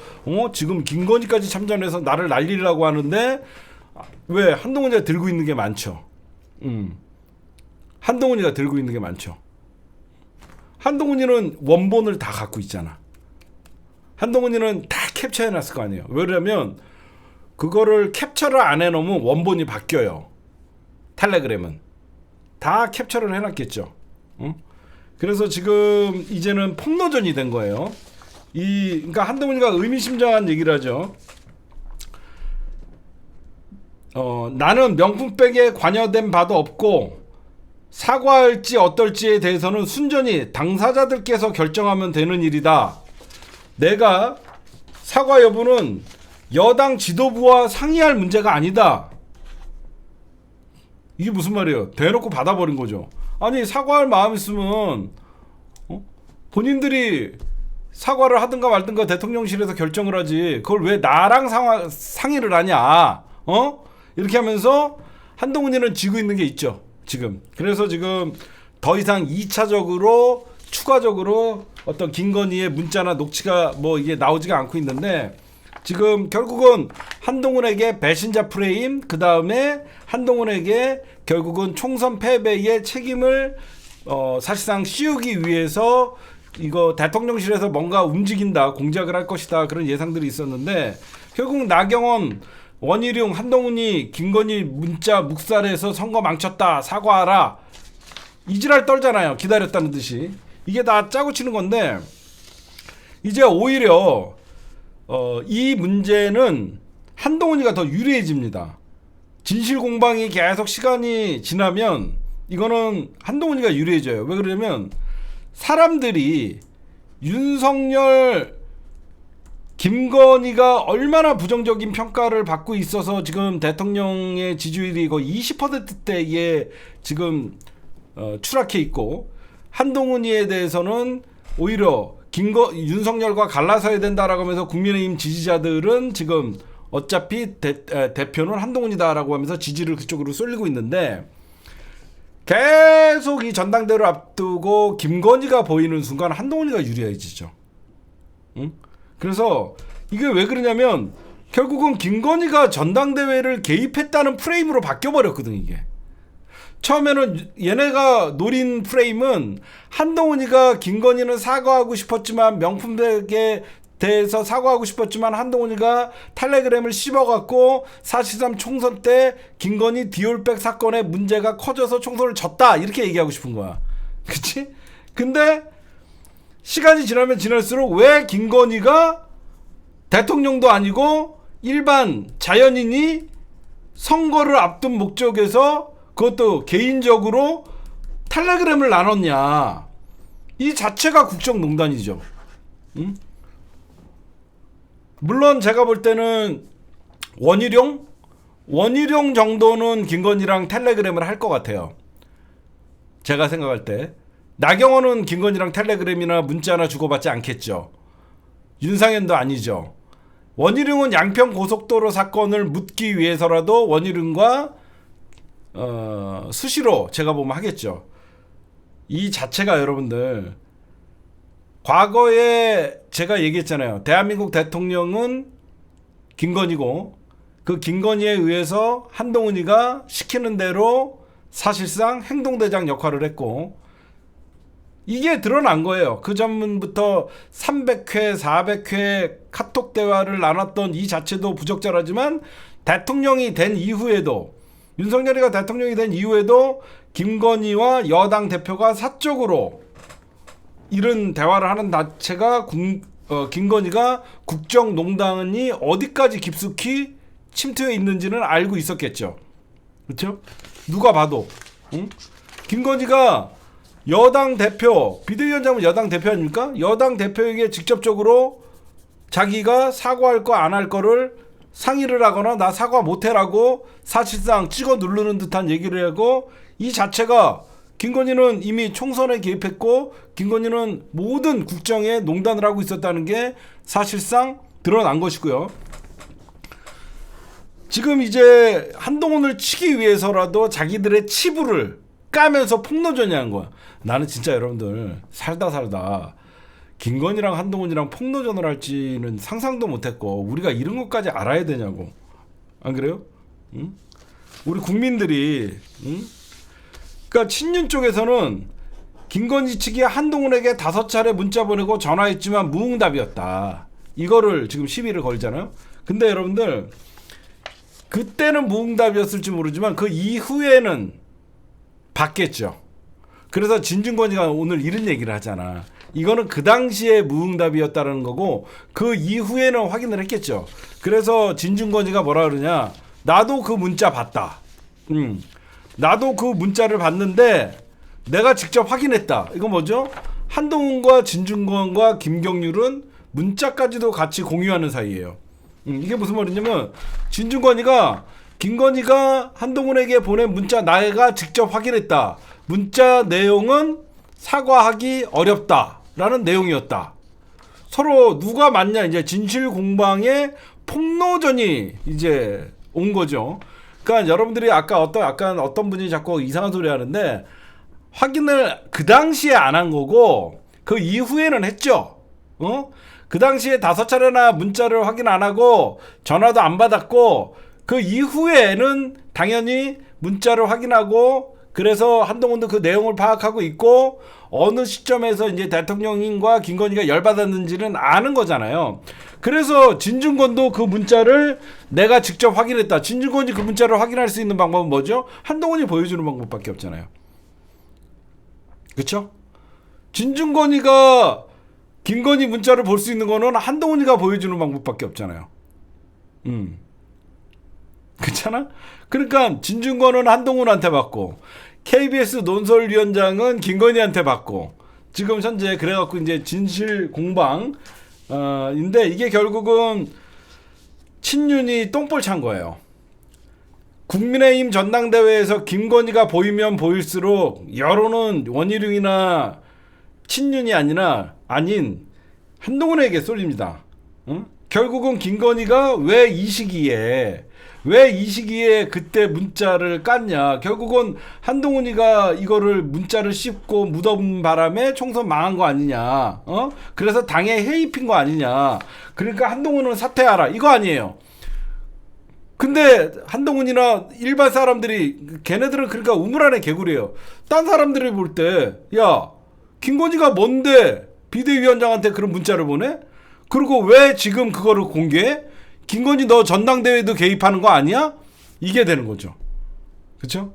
지금 김건희까지 참전해서 나를 날리려고 하는데 왜 한동훈이가 들고 있는 게 많죠. 한동훈이가 들고 있는 게 많죠. 한동훈이는 원본을 다 갖고 있잖아. 한동훈이는 다 캡처해놨을 거 아니에요. 왜냐면 그거를 캡처를 안 해놓으면 원본이 바뀌어요. 텔레그램은 다 캡처를 해놨겠죠. 그래서 지금 이제는 폭로전이 된 거예요. 그러니까 한동훈이가 의미심장한 얘기를 하죠. 나는 명품백에 관여된 바도 없고 사과할지 어떨지에 대해서는 순전히 당사자들께서 결정하면 되는 일이다. 내가 사과 여부는 여당 지도부와 상의할 문제가 아니다. 이게 무슨 말이에요? 대놓고 받아버린 거죠. 아니 사과할 마음 있으면 본인들이 사과를 하든가 말든가 대통령실에서 결정을 하지. 그걸 왜 나랑 상의를 하냐? 이렇게 하면서 한동훈이는 지고 있는 게 있죠. 지금. 그래서 지금 더 이상 2차적으로 추가적으로 어떤 김건희의 문자나 녹취가 뭐 이게 나오지가 않고 있는데 지금 결국은 한동훈에게 배신자 프레임, 그 다음에 한동훈에게 결국은 총선 패배의 책임을 사실상 씌우기 위해서 이거 대통령실에서 뭔가 움직인다, 공작을 할 것이다, 그런 예상들이 있었는데 결국 나경원, 원희룡, 한동훈이 김건희 문자 묵살해서 선거 망쳤다, 사과하라, 이지랄 떨잖아요. 기다렸다는 듯이. 이게 다 짜고 치는 건데 이제 오히려 이 문제는 한동훈이가 더 유리해집니다. 진실 공방이 계속 시간이 지나면 이거는 한동훈이가 유리해져요. 왜 그러냐면 사람들이 윤석열, 김건희가 얼마나 부정적인 평가를 받고 있어서 지금 대통령의 지지율이 거의 20%대에 지금 추락해 있고 한동훈이에 대해서는 오히려 윤석열과 갈라서야 된다라고 하면서 국민의힘 지지자들은 지금 어차피 대표는 한동훈이다라고 하면서 지지를 그쪽으로 쏠리고 있는데 계속 이 전당대회를 앞두고 김건희가 보이는 순간 한동훈이가 유리해지죠. 응? 그래서 이게 왜 그러냐면 결국은 김건희가 전당대회를 개입했다는 프레임으로 바뀌어버렸거든. 이게 처음에는 얘네가 노린 프레임은 한동훈이가 김건희는 사과하고 싶었지만 명품백에 대해서 사과하고 싶었지만 한동훈이가 텔레그램을 씹어갖고 사실상 총선 때 김건희 디올백 사건의 문제가 커져서 총선을 졌다, 이렇게 얘기하고 싶은 거야. 그치? 근데 시간이 지나면 지날수록 왜 김건희가 대통령도 아니고 일반 자연인이 선거를 앞둔 목적에서 그것도 개인적으로 텔레그램을 나눴냐, 이 자체가 국정농단이죠. 응? 물론 제가 볼 때는 원희룡 정도는 김건희랑 텔레그램을 할 것 같아요. 제가 생각할 때 나경원은 김건희랑 텔레그램이나 문자나 주고받지 않겠죠. 윤상현도 아니죠. 원희룡은 양평 고속도로 사건을 묻기 위해서라도 원희룡과 수시로 제가 보면 하겠죠. 이 자체가 여러분들 과거에 제가 얘기했잖아요. 대한민국 대통령은 김건희고 그 김건희에 의해서 한동훈이가 시키는 대로 사실상 행동대장 역할을 했고 이게 드러난 거예요. 그 전부터 300회, 400회 카톡 대화를 나눴던 이 자체도 부적절하지만 대통령이 된 이후에도 윤석열이가 대통령이 된 이후에도 김건희와 여당 대표가 사적으로 이런 대화를 하는 자체가 김건희가 국정농단이 어디까지 깊숙이 침투해 있는지는 알고 있었겠죠. 그렇죠? 누가 봐도 응? 김건희가 여당 대표, 비대위원장은 여당 대표 아닙니까? 여당 대표에게 직접적으로 자기가 사과할 거 안 할 거를 상의를 하거나 나 사과 못해라고 사실상 찍어 누르는 듯한 얘기를 하고 이 자체가 김건희는 이미 총선에 개입했고 김건희는 모든 국정에 농단을 하고 있었다는 게 사실상 드러난 것이고요. 지금 이제 한동훈을 치기 위해서라도 자기들의 치부를 까면서 폭로전이하는 거야. 나는 진짜 여러분들 살다 김건희랑 한동훈이랑 폭로전을 할지는 상상도 못했고 우리가 이런 것까지 알아야 되냐고. 안 그래요? 응? 우리 국민들이 응? 그러니까 친윤 쪽에서는 김건희 측이 한동훈에게 5차례 문자 보내고 전화했지만 무응답이었다. 이거를 지금 시비를 걸잖아요. 근데 여러분들 그때는 무응답이었을지 모르지만 그 이후에는 받겠죠. 그래서 진중권이가 오늘 이런 얘기를 하잖아. 이거는 그 당시에 무응답이었다는 거고 그 이후에는 확인을 했겠죠. 그래서 진중권이가 뭐라 그러냐. 나도 그 문자 봤다. 나도 그 문자를 봤는데 내가 직접 확인했다. 이거 뭐죠? 한동훈과 진중권과 김경률은 문자까지도 같이 공유하는 사이예요. 이게 무슨 말이냐면 진중권이가 김건희가 한동훈에게 보낸 문자 내가 직접 확인했다. 문자 내용은 사과하기 어렵다라는 내용이었다. 서로 누가 맞냐 이제 진실 공방의 폭로전이 이제 온 거죠. 그러니까 여러분들이 아까 어떤 분이 자꾸 이상한 소리 하는데 확인을 그 당시에 안 한 거고 그 이후에는 했죠. 그 당시에 5차례나 문자를 확인 안 하고 전화도 안 받았고 그 이후에는 당연히 문자를 확인하고 그래서 한동훈도 그 내용을 파악하고 있고 어느 시점에서 이제 대통령과 김건희가 열받았는지는 아는 거잖아요. 그래서 진중권도 그 문자를 내가 직접 확인했다. 진중권이 그 문자를 확인할 수 있는 방법은 뭐죠? 한동훈이 보여주는 방법밖에 없잖아요. 그렇죠? 진중권이가 김건희 문자를 볼 수 있는 거는 한동훈이가 보여주는 방법밖에 없잖아요. 그렇잖아? 그러니까 진중권은 한동훈한테 받고 KBS 논설위원장은 김건희한테 받고 지금 현재 그래갖고 이제 진실 공방 인데 이게 결국은 친윤이 똥볼 찬 거예요. 국민의힘 전당대회에서 김건희가 보이면 보일수록 여론은 원희룡이나 친윤이 아닌 한동훈에게 쏠립니다. 응? 결국은 김건희가 왜 이 시기에 그때 문자를 깠냐. 결국은 한동훈이가 이거를 문자를 씹고 묻어본 바람에 총선 망한 거 아니냐. 그래서 당에 해입힌 거 아니냐. 그러니까 한동훈은 사퇴하라. 이거 아니에요. 근데 한동훈이나 일반 사람들이 걔네들은 그러니까 우물 안에 개구리예요. 딴 사람들이 볼 때 야 김건희가 뭔데 비대위원장한테 그런 문자를 보내? 그리고 왜 지금 그거를 공개해? 김건희 너 전당대회도 개입하는 거 아니야? 이게 되는 거죠. 그렇죠?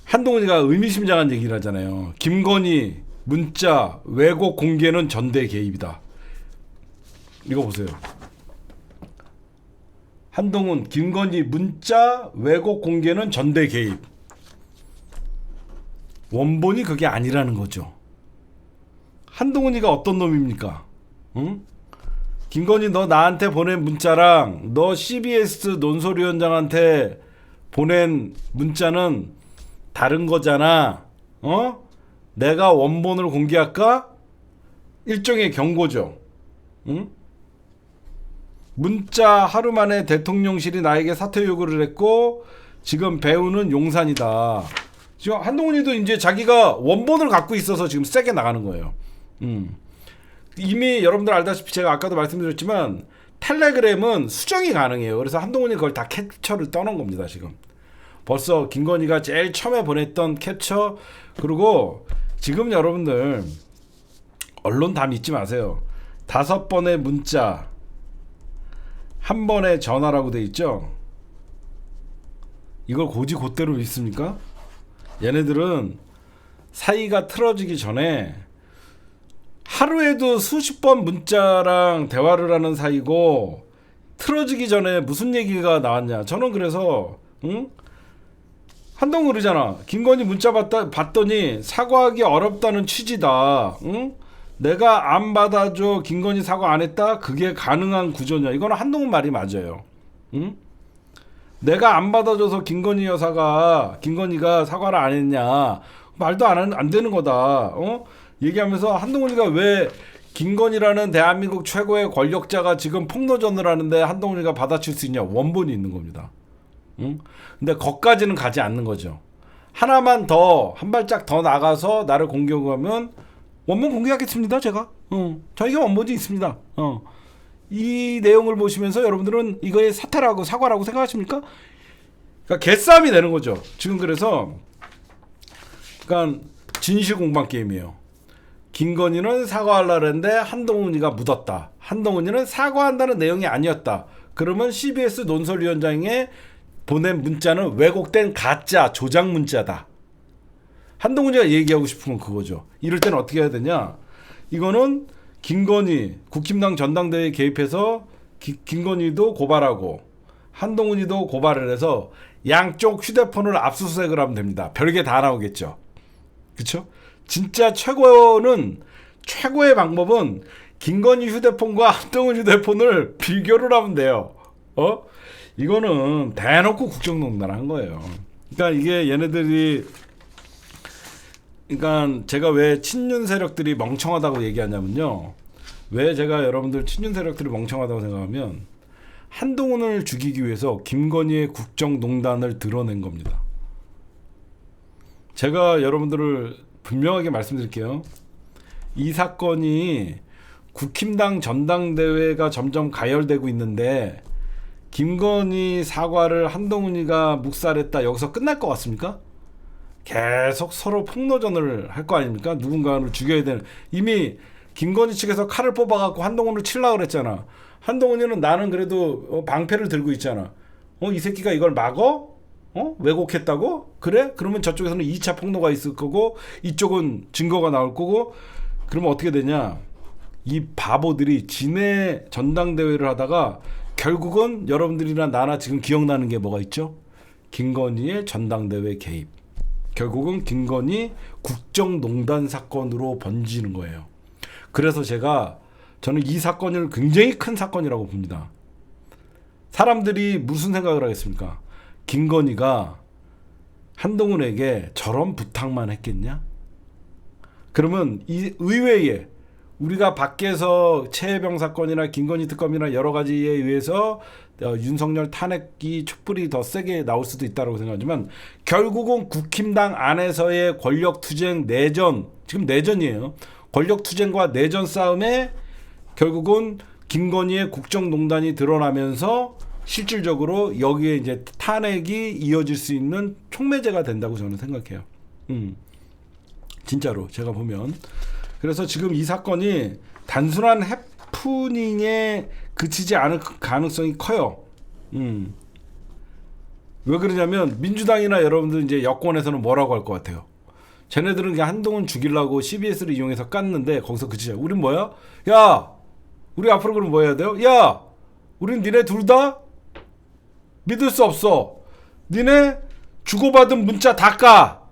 한동훈이가 의미심장한 얘기를 하잖아요. 김건희 문자 왜곡 공개는 전대 개입이다. 이거 보세요. 한동훈 김건희 문자 왜곡 공개는 전대 개입. 원본이 그게 아니라는 거죠. 한동훈이가 어떤 놈입니까? 응? 김건희 너 나한테 보낸 문자랑 너 CBS 논설위원장한테 보낸 문자는 다른 거잖아. 내가 원본을 공개할까? 일종의 경고죠. 응? 문자 하루 만에 대통령실이 나에게 사퇴 요구를 했고 지금 배우는 용산이다. 지금 한동훈이도 이제 자기가 원본을 갖고 있어서 지금 세게 나가는 거예요. 이미 여러분들 알다시피 제가 아까도 말씀드렸지만 텔레그램은 수정이 가능해요. 그래서 한동훈이 그걸 다 캡처를 떠놓은 겁니다. 지금 벌써 김건희가 제일 처음에 보냈던 캡처. 그리고 지금 여러분들 언론 다 믿지 마세요. 5번의 문자, 1번의 전화라고 돼 있죠. 이걸 곧대로 믿습니까? 얘네들은 사이가 틀어지기 전에 하루에도 수십 번 문자랑 대화를 하는 사이고, 틀어지기 전에 무슨 얘기가 나왔냐. 저는 그래서 한동훈 그러잖아. 김건희 문자 봤더니 사과하기 어렵다는 취지다. 내가 안 받아줘 김건희 사과 안 했다? 그게 가능한 구조냐. 이거는 한동훈 말이 맞아요. 내가 안 받아줘서 김건희가 사과를 안 했냐. 말도 안 되는 거다. 얘기하면서 한동훈이가 왜 김건희라는 대한민국 최고의 권력자가 지금 폭로전을 하는데 한동훈이가 받아칠 수 있냐. 원본이 있는 겁니다. 근데 거기까지는 가지 않는 거죠. 하나만 더, 한 발짝 더 나가서 나를 공격하면 원본 공개하겠습니다. 제가 저희가 원본이 있습니다. 이 내용을 보시면서 여러분들은 이거에 사퇴라고 사과라고 생각하십니까? 그러니까 개싸움이 되는 거죠. 지금 그래서 그러니까 진실 공방 게임이에요. 김건희는 사과하려고 했는데 한동훈이가 묻었다. 한동훈이는 사과한다는 내용이 아니었다. 그러면 CBS 논설위원장에 보낸 문자는 왜곡된 가짜 조작 문자다. 한동훈이가 얘기하고 싶은 건 그거죠. 이럴 때는 어떻게 해야 되냐. 이거는 김건희 국힘당 전당대회에 개입해서 김건희도 고발하고 한동훈이도 고발을 해서 양쪽 휴대폰을 압수수색을 하면 됩니다. 별게 다 나오겠죠. 그렇죠? 진짜 최고의 방법은 김건희 휴대폰과 한동훈 휴대폰을 비교를 하면 돼요. 이거는 대놓고 국정농단한 거예요. 그러니까 이게 얘네들이, 그러니까 제가 왜 친윤 세력들이 멍청하다고 얘기하냐면요. 왜 제가 여러분들 친윤 세력들이 멍청하다고 생각하면 한동훈을 죽이기 위해서 김건희의 국정농단을 드러낸 겁니다. 제가 여러분들을 분명하게 말씀드릴게요. 이 사건이 국힘당 전당대회가 점점 가열되고 있는데 김건희 사과를 한동훈이가 묵살했다. 여기서 끝날 것 같습니까? 계속 서로 폭로전을 할 거 아닙니까? 누군가를 죽여야 되는. 이미 김건희 측에서 칼을 뽑아갖고 한동훈을 치려고 그랬잖아. 한동훈이는 나는 그래도 방패를 들고 있잖아. 이 새끼가 이걸 막어? 왜곡했다고? 그래? 그러면 저쪽에서는 2차 폭로가 있을 거고 이쪽은 증거가 나올 거고. 그러면 어떻게 되냐. 이 바보들이 진해 전당대회를 하다가 결국은 여러분들이나 나나 지금 기억나는 게 뭐가 있죠? 김건희의 전당대회 개입. 결국은 김건희 국정농단 사건으로 번지는 거예요. 그래서 저는 이 사건을 굉장히 큰 사건이라고 봅니다. 사람들이 무슨 생각을 하겠습니까? 김건희가 한동훈에게 저런 부탁만 했겠냐? 그러면 이 의외에 우리가 밖에서 최혜병 사건이나 김건희 특검이나 여러 가지에 의해서 윤석열 탄핵이 촛불이 더 세게 나올 수도 있다고 생각하지만 결국은 국힘당 안에서의 권력투쟁 내전, 지금 내전이에요. 권력투쟁과 내전 싸움에 결국은 김건희의 국정농단이 드러나면서 실질적으로 여기에 이제 탄핵이 이어질 수 있는 촉매제가 된다고 저는 생각해요. 진짜로 제가 보면. 그래서 지금 이 사건이 단순한 해프닝에 그치지 않을 가능성이 커요. 왜 그러냐면 민주당이나 여러분들 이제 여권에서는 뭐라고 할 것 같아요? 쟤네들은 그냥 한동훈 죽이려고 CBS를 이용해서 깠는데 거기서 그치자. 우린 뭐야? 야, 우리 앞으로 그럼 뭐 해야 돼요? 야, 우린 니네 둘 다 믿을 수 없어. 니네 주고받은 문자 다 까.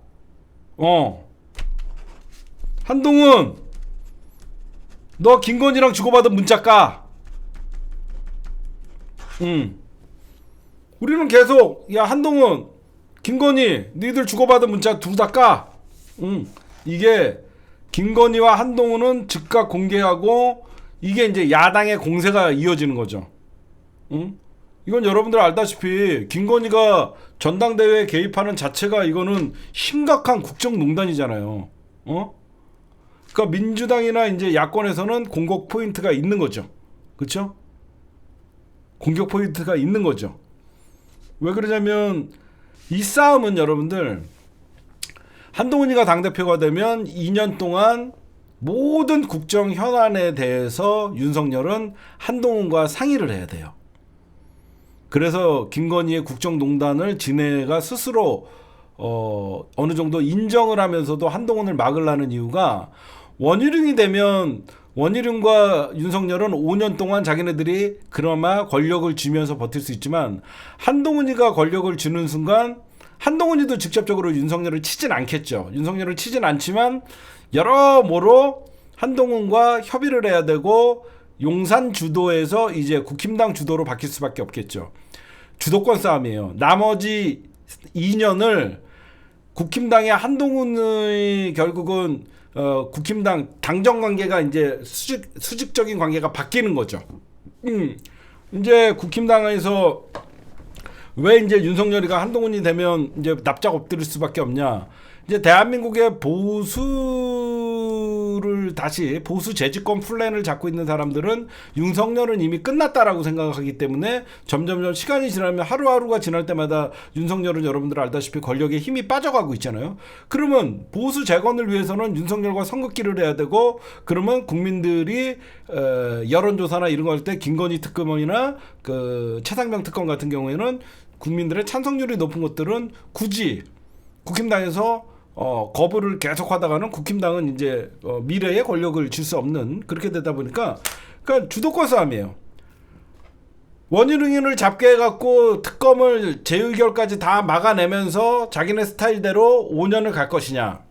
한동훈, 너 김건희랑 주고받은 문자 까. 우리는 계속 야 한동훈, 김건희, 니들 주고받은 문자 둘 다 까. 이게 김건희와 한동훈은 즉각 공개하고 이게 이제 야당의 공세가 이어지는 거죠. 응? 이건 여러분들 알다시피 김건희가 전당대회에 개입하는 자체가 이거는 심각한 국정농단이잖아요. 그러니까 민주당이나 이제 야권에서는 공격 포인트가 있는 거죠. 그렇죠? 공격 포인트가 있는 거죠. 왜 그러냐면 이 싸움은 여러분들 한동훈이가 당대표가 되면 2년 동안 모든 국정 현안에 대해서 윤석열은 한동훈과 상의를 해야 돼요. 그래서 김건희의 국정농단을 진해가 스스로 어느 정도 인정을 하면서도 한동훈을 막으려는 이유가 원희룡이 되면 원희룡과 윤석열은 5년 동안 자기네들이 그나마 권력을 쥐면서 버틸 수 있지만 한동훈이가 권력을 쥐는 순간 한동훈이도 직접적으로 윤석열을 치진 않겠죠. 윤석열을 치진 않지만 여러모로 한동훈과 협의를 해야 되고 용산 주도에서 이제 국힘당 주도로 바뀔 수밖에 없겠죠. 주도권 싸움이에요. 나머지 2년을 국힘당의 한동훈의 결국은 국힘당 당정 관계가 이제 수직적인 관계가 바뀌는 거죠. 이제 국힘당에서 왜 이제 윤석열이가 한동훈이 되면 이제 납작 엎드릴 수밖에 없냐? 이제 대한민국의 보수를 다시 보수 재집권 플랜을 잡고 있는 사람들은 윤석열은 이미 끝났다라고 생각하기 때문에 점점점 시간이 지나면 하루하루가 지날 때마다 윤석열은 여러분들 알다시피 권력에 힘이 빠져가고 있잖아요. 그러면 보수 재건을 위해서는 윤석열과 선긋기를 해야 되고 그러면 국민들이 여론조사나 이런 거 할 때 김건희 특검이나 그 최상병 특검 같은 경우에는 국민들의 찬성률이 높은 것들은 굳이 국힘당에서 거부를 계속하다가는 국힘당은 이제 미래에 권력을 줄 수 없는 그렇게 되다 보니까 그러니까 주도권 싸움이에요. 원희룡을 잡게 해갖고 특검을 재의결까지 다 막아내면서 자기네 스타일대로 5년을 갈 것이냐.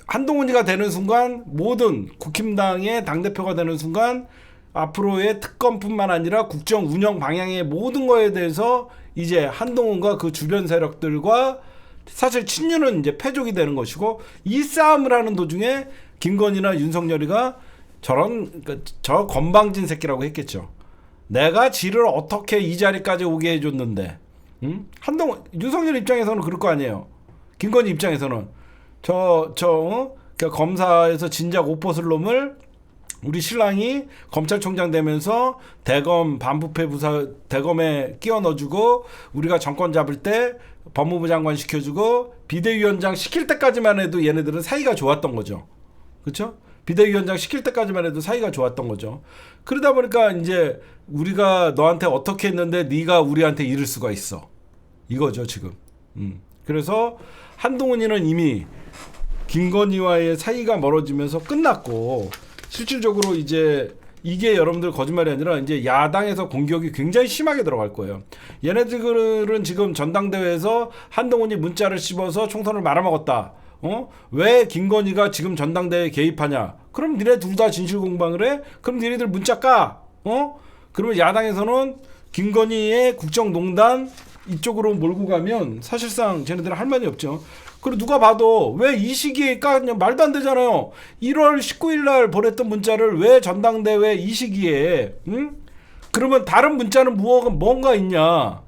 한동훈이가 되는 순간 모든 국힘당의 당대표가 되는 순간 앞으로의 특검뿐만 아니라 국정 운영 방향의 모든 거에 대해서 이제 한동훈과 그 주변 세력들과 사실 친윤은 이제 패족이 되는 것이고 이 싸움을 하는 도중에 김건희나 윤석열이가 저 건방진 새끼라고 했겠죠. 내가 지를 어떻게 이 자리까지 오게 해줬는데, 한동훈 윤석열 입장에서는 그럴 거 아니에요. 김건희 입장에서는 검사에서 진작 옷 벗을 놈을 우리 신랑이 검찰총장 되면서 대검 반부패 부사 대검에 끼워 넣어주고 우리가 정권 잡을 때 법무부 장관 시켜주고 비대위원장 시킬 때까지만 해도 얘네들은 사이가 좋았던 거죠. 그렇죠? 비대위원장 시킬 때까지만 해도 사이가 좋았던 거죠. 그러다 보니까 이제 우리가 너한테 어떻게 했는데 네가 우리한테 이럴 수가 있어. 이거죠 지금. 그래서 한동훈이는 이미 김건희와의 사이가 멀어지면서 끝났고 실질적으로 이제 이게 여러분들 거짓말이 아니라 이제 야당에서 공격이 굉장히 심하게 들어갈 거예요. 얘네들은 지금 전당대회에서 한동훈이 문자를 씹어서 총선을 말아먹었다. 왜 김건희가 지금 전당대회에 개입하냐? 그럼 니네 둘 다 진실 공방을 해? 그럼 니네들 문자 까? 그러면 야당에서는 김건희의 국정농단 이쪽으로 몰고 가면 사실상 쟤네들은 할 말이 없죠. 그리고 누가 봐도 왜 이 시기에 까냐 말도 안 되잖아요. 1월 19일 날 보냈던 문자를 왜 전당대회 이 시기에 그러면 다른 문자는 뭔가 있냐?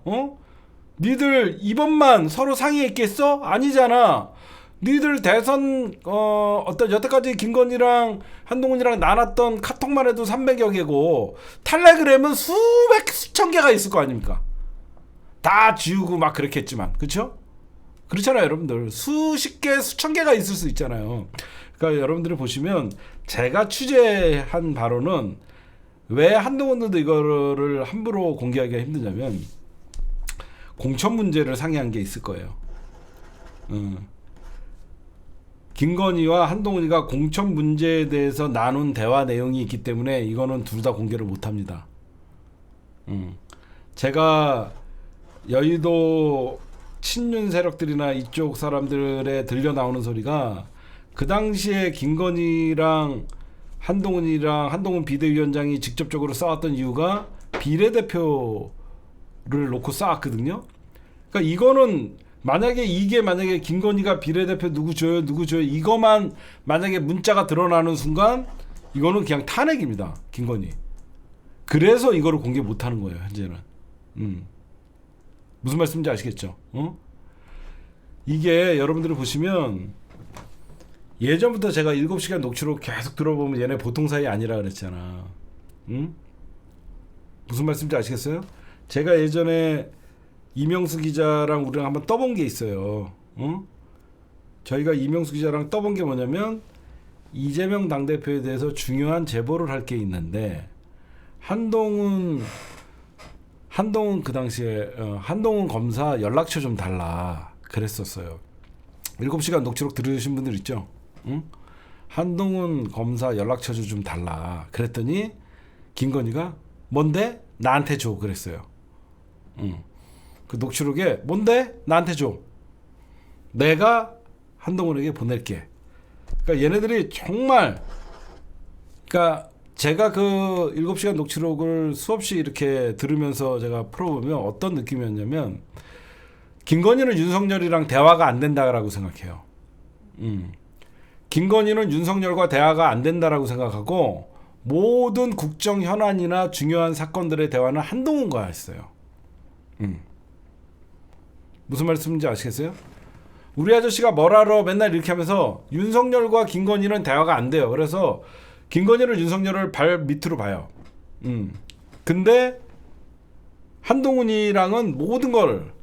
니들 이번만 서로 상의했겠어? 아니잖아. 니들 대선 어떤 여태까지 김건희랑 한동훈이랑 나눴던 카톡만 해도 300여 개고 텔레그램은 수천 개가 있을 거 아닙니까? 다 지우고 막 그렇게 했지만 그렇죠? 그렇잖아요 여러분들. 수십 개 수천 개가 있을 수 있잖아요. 그러니까 여러분들이 보시면 제가 취재한 바로는 왜 한동훈도 이거를 함부로 공개하기가 힘드냐면 공천 문제를 상의한 게 있을 거예요. 김건희와 한동훈이가 공천 문제에 대해서 나눈 대화 내용이 있기 때문에 이거는 둘 다 공개를 못합니다. 제가 여의도 친윤 세력들이나 이쪽 사람들에 들려 나오는 소리가 그 당시에 김건희랑 한동훈 비대위원장이 직접적으로 싸웠던 이유가 비례대표를 놓고 싸웠거든요. 그러니까 이거는 만약에 이게 만약에 김건희가 비례대표 누구 줘요 이거만 만약에 문자가 드러나는 순간 이거는 그냥 탄핵입니다. 김건희. 그래서 이거를 공개 못하는 거예요. 현재는. 무슨 말씀인지 아시겠죠? 이게 여러분들이 보시면 예전부터 제가 7시간 녹취록 계속 들어보면 얘네 보통 사이 아니라 그랬잖아. 무슨 말씀인지 아시겠어요? 제가 예전에 이명수 기자랑 우리랑 한번 떠본 게 있어요. 저희가 이명수 기자랑 떠본 게 뭐냐면 이재명 당대표에 대해서 중요한 제보를 할 게 있는데 한동훈 그 당시에 한동훈 검사 연락처 좀 달라 그랬었어요. 7시간 녹취록 들으신 분들 있죠? 한동훈 검사 연락처 좀 달라 그랬더니 김건희가 뭔데? 나한테 줘 그랬어요. 그 녹취록에 뭔데? 나한테 줘. 내가 한동훈에게 보낼게. 그러니까 얘네들이 정말 그러니까 제가 그 7시간 녹취록을 수없이 이렇게 들으면서 제가 풀어보면 어떤 느낌이었냐면 김건희는 윤석열이랑 대화가 안 된다라고 생각해요. 김건희는 윤석열과 대화가 안 된다라고 생각하고 모든 국정 현안이나 중요한 사건들의 대화는 한동훈과 했어요. 무슨 말씀인지 아시겠어요? 우리 아저씨가 뭘 알아 맨날 이렇게 하면서 윤석열과 김건희는 대화가 안 돼요. 그래서 김건희를 윤석열을 발 밑으로 봐요. 근데 한동훈이랑은 모든 걸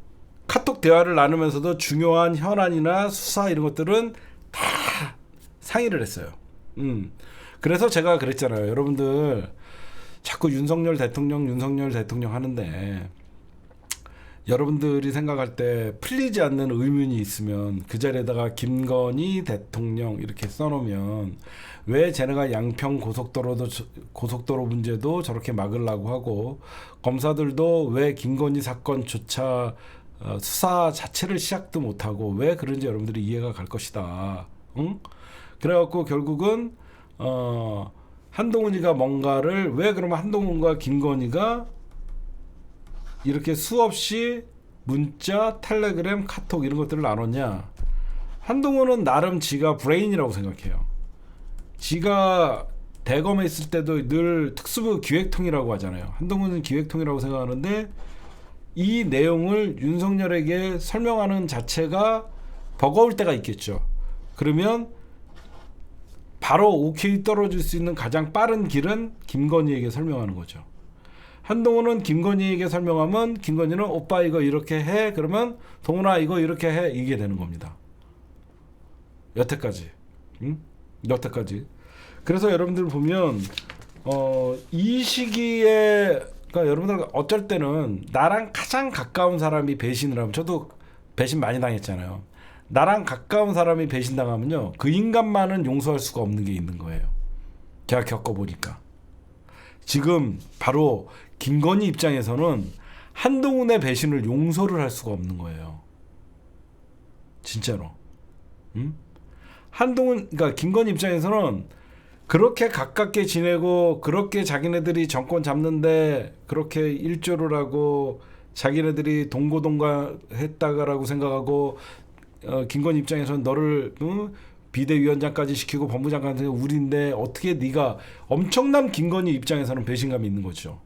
카톡 대화를 나누면서도 중요한 현안이나 수사 이런 것들은 다 상의를 했어요. 그래서 제가 그랬잖아요. 여러분들 자꾸 윤석열 대통령 하는데 여러분들이 생각할 때 풀리지 않는 의문이 있으면 그 자리에다가 김건희 대통령 이렇게 써놓으면 왜 쟤네가 양평 고속도로 문제도 저렇게 막으려고 하고 검사들도 왜 김건희 사건조차 수사 자체를 시작도 못하고 왜 그런지 여러분들이 이해가 갈 것이다. 그래갖고 결국은 한동훈이가 뭔가를 왜 그러면 한동훈과 김건희가 이렇게 수없이 문자, 텔레그램, 카톡 이런 것들을 나눴냐. 한동훈은 나름 지가 브레인이라고 생각해요. 지가 대검에 있을 때도 늘 특수부 기획통이라고 하잖아요. 한동훈은 기획통이라고 생각하는데 이 내용을 윤석열에게 설명하는 자체가 버거울 때가 있겠죠. 그러면 바로 오케이 떨어질 수 있는 가장 빠른 길은 김건희에게 설명하는 거죠. 한동훈은 김건희에게 설명하면 김건희는 오빠 이거 이렇게 해 그러면 동훈아 이거 이렇게 해 이게 되는 겁니다. 여태까지. 여태까지. 그래서 여러분들 보면 이 시기에 그러니까 여러분들 어쩔 때는 나랑 가장 가까운 사람이 배신을 하면 저도 배신 많이 당했잖아요. 나랑 가까운 사람이 배신당하면요 그 인간만은 용서할 수가 없는 게 있는 거예요. 제가 겪어보니까. 지금 바로 김건희 입장에서는 한동훈의 배신을 용서를 할 수가 없는 거예요. 진짜로. 그러니까 김건희 입장에서는 그렇게 가깝게 지내고 그렇게 자기네들이 정권 잡는데 그렇게 일조를 하고 자기네들이 동고동락했다가라고 생각하고 김건희 입장에서는 너를 비대위원장까지 시키고 법무장관한테 우리인데 어떻게 네가 엄청난 김건희 입장에서는 배신감이 있는 거죠.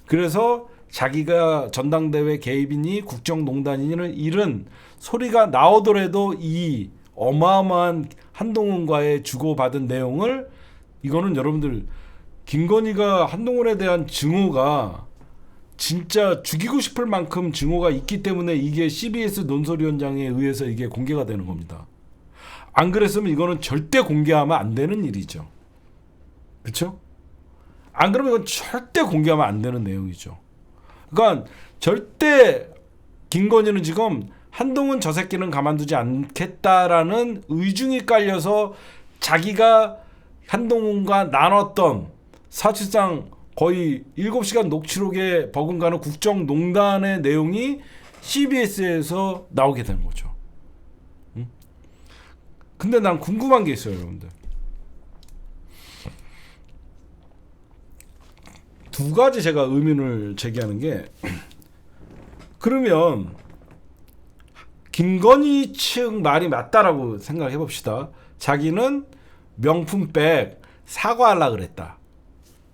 그래서 자기가 전당대회 개입이니 국정농단이니 이런 소리가 나오더라도 이 어마어마한 한동훈과의 주고받은 내용을 이거는 여러분들 김건희가 한동훈에 대한 증오가 진짜 죽이고 싶을 만큼 증오가 있기 때문에 이게 CBS 논설위원장에 의해서 이게 공개가 되는 겁니다. 안 그랬으면 이거는 절대 공개하면 안 되는 일이죠. 그렇죠? 안 그러면 이건 절대 공개하면 안 되는 내용이죠. 그러니까 절대 김건희는 지금 한동훈 저 새끼는 가만두지 않겠다라는 의중이 깔려서 자기가 한동훈과 나눴던 사실상 거의 7시간 녹취록에 버금가는 국정농단의 내용이 CBS에서 나오게 되는 거죠. 근데 난 궁금한 게 있어요, 여러분들. 두 가지 제가 의문을 제기하는 게 그러면 김건희 측 말이 맞다라고 생각해 봅시다. 자기는 명품백 사과하려고 그랬다.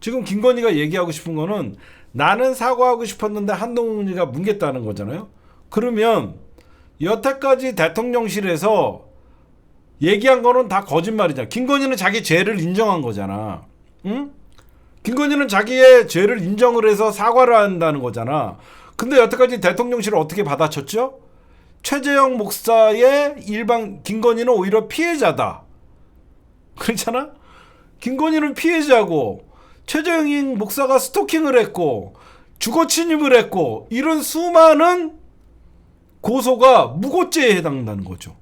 지금 김건희가 얘기하고 싶은 거는 나는 사과하고 싶었는데 한동훈이가 뭉갰다는 거잖아요. 그러면 여태까지 대통령실에서 얘기한 거는 다 거짓말이잖아. 김건희는 자기 죄를 인정한 거잖아. 응? 김건희는 자기의 죄를 인정을 해서 사과를 한다는 거잖아. 근데 여태까지 대통령실을 어떻게 받아쳤죠? 최재형 목사의 김건희는 오히려 피해자다. 그렇잖아? 김건희는 피해자고 최재형 목사가 스토킹을 했고 주거 침입을 했고 이런 수많은 고소가 무고죄에 해당한다는 거죠.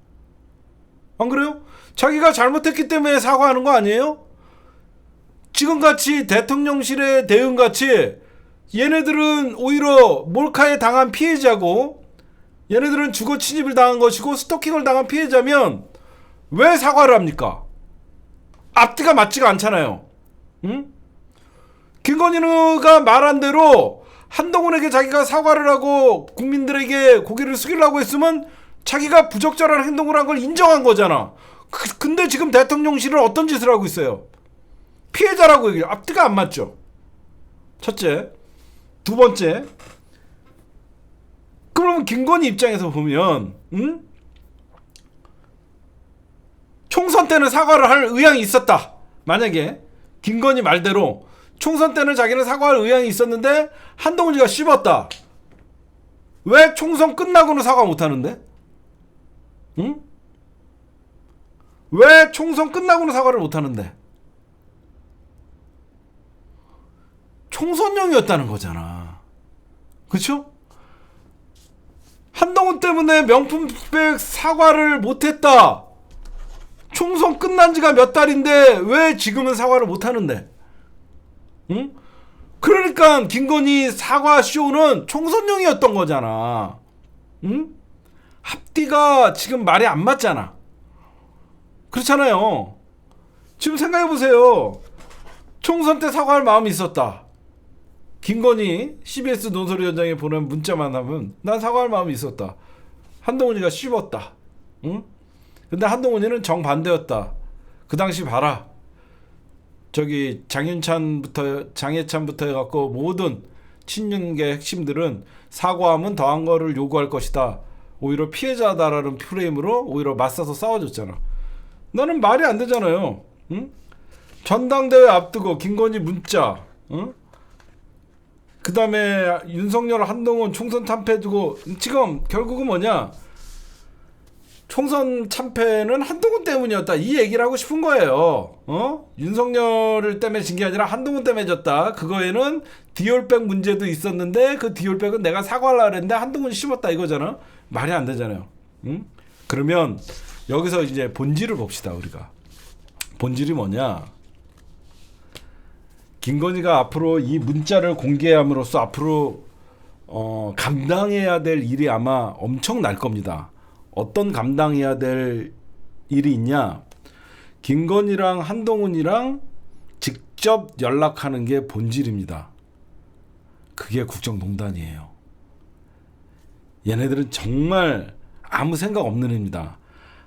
안 그래요? 자기가 잘못했기 때문에 사과하는 거 아니에요? 지금같이 대통령실의 대응같이 얘네들은 오히려 몰카에 당한 피해자고 얘네들은 주거 침입을 당한 것이고 스토킹을 당한 피해자면 왜 사과를 합니까? 앞뒤가 맞지가 않잖아요. 응? 김건희가 말한 대로 한동훈에게 자기가 사과를 하고 국민들에게 고개를 숙이려고 했으면 자기가 부적절한 행동을 한 걸 인정한 거잖아. 근데 지금 대통령실은 어떤 짓을 하고 있어요? 피해자라고 얘기해요. 앞뒤가 안 맞죠. 첫째. 두 번째. 그러면 김건희 입장에서 보면 총선 때는 사과를 할 의향이 있었다. 만약에 김건희 말대로 총선 때는 자기는 사과할 의향이 있었는데 한동훈이가 씹었다. 왜 총선 끝나고는 사과 못하는데? 응? 왜 총선 끝나고는 사과를 못하는데? 총선용이었다는 거잖아. 그쵸? 한동훈 때문에 명품백 사과를 못했다. 총선 끝난 지가 몇 달인데 왜 지금은 사과를 못하는데? 응? 그러니까 김건희 사과 쇼는 총선용이었던 거잖아. 응? 앞뒤가 지금 말이 안 맞잖아. 그렇잖아요. 지금 생각해보세요. 총선 때 사과할 마음이 있었다. 김건희 CBS 논설위원장에 보낸 문자만 하면 난 사과할 마음이 있었다. 한동훈이가 씹었다. 응? 근데 한동훈이는 정반대였다. 그 당시 봐라. 저기 장해찬부터 해갖고 모든 친윤계 핵심들은 사과하면 더한 거를 요구할 것이다. 오히려 피해자다라는 프레임으로 오히려 맞서서 싸워줬잖아. 나는 말이 안 되잖아요. 응? 전당대회 앞두고 김건희 문자, 응? 그 다음에 윤석열 한동훈 총선 참패 두고 지금 결국은 뭐냐? 총선 참패는 한동훈 때문이었다. 이 얘기를 하고 싶은 거예요. 윤석열 때문에 진 게 아니라 한동훈 때문에 졌다. 그거에는 디올백 문제도 있었는데 그 디올백은 내가 사과하려고 했는데 한동훈이 씹었다 이거잖아. 말이 안 되잖아요. 응? 그러면 여기서 이제 본질을 봅시다. 우리가. 본질이 뭐냐? 김건희가 앞으로 이 문자를 공개함으로써 앞으로 감당해야 될 일이 아마 엄청 날 겁니다. 어떤 감당해야 될 일이 있냐? 김건희랑 한동훈이랑 직접 연락하는 게 본질입니다. 그게 국정농단이에요. 얘네들은 정말 아무 생각 없는 애입니다.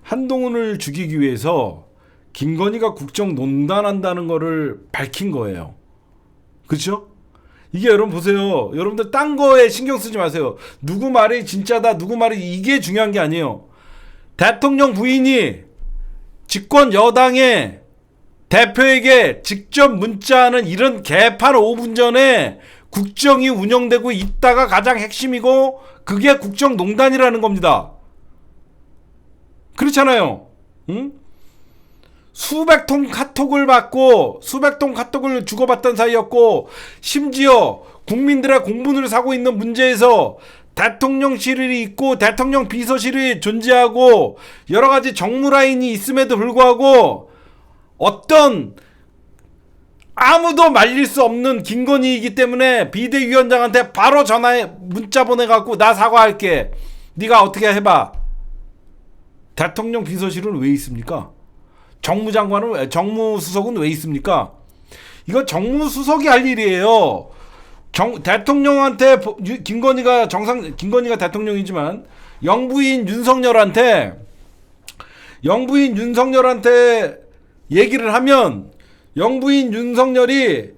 한동훈을 죽이기 위해서 김건희가 국정농단한다는 거를 밝힌 거예요. 그렇죠? 이게 여러분 보세요. 여러분들 딴 거에 신경 쓰지 마세요. 누구 말이 진짜다, 누구 말이 이게 중요한 게 아니에요. 대통령 부인이 집권 여당의 대표에게 직접 문자하는 이런 개판 5분 전에 국정이 운영되고 있다가 가장 핵심이고 그게 국정농단이라는 겁니다. 그렇잖아요. 응? 수백 통 카톡을 받고 수백 통 카톡을 주고받던 사이였고 심지어 국민들의 공분을 사고 있는 문제에서 대통령실이 있고 대통령 비서실이 존재하고 여러 가지 정무 라인이 있음에도 불구하고 어떤 아무도 말릴 수 없는 김건희이기 때문에 비대위원장한테 바로 전화해 문자 보내갖고 나 사과할게. 네가 어떻게 해봐. 대통령 비서실은 왜 있습니까? 정무장관은 정무수석은 왜 있습니까? 이거 정무수석이 할 일이에요. 대통령한테 김건희가 대통령이지만 영부인 윤석열한테 얘기를 하면 영부인 윤석열이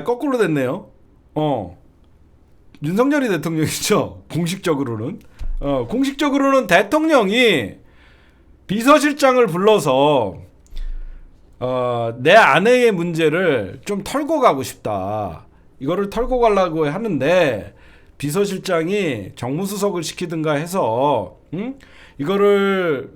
거꾸로 됐네요. 윤석열이 대통령이죠. 공식적으로는 대통령이 비서실장을 불러서 내 아내의 문제를 좀 털고 가고 싶다. 이거를 털고 가려고 하는데 비서실장이 정무수석을 시키든가 해서 이거를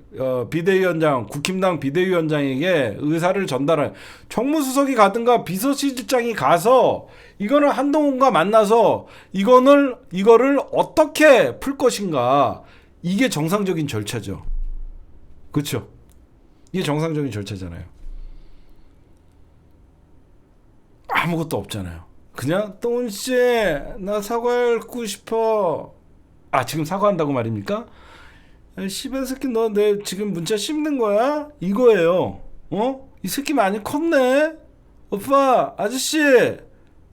비대위원장, 국힘당 비대위원장에게 의사를 전달할, 정무수석이 가든가 비서실장이 가서 이거는 한동훈과 만나서 이거를 어떻게 풀 것인가, 이게 정상적인 절차죠. 그렇죠? 이게 정상적인 절차잖아요. 아무것도 없잖아요. 그냥 동훈씨 나 사과하고 싶어. 지금 사과한다고 말입니까? 씨발 새끼 너 내 지금 문자 씹는 거야? 이거예요. 이 새끼 많이 컸네. 오빠 아저씨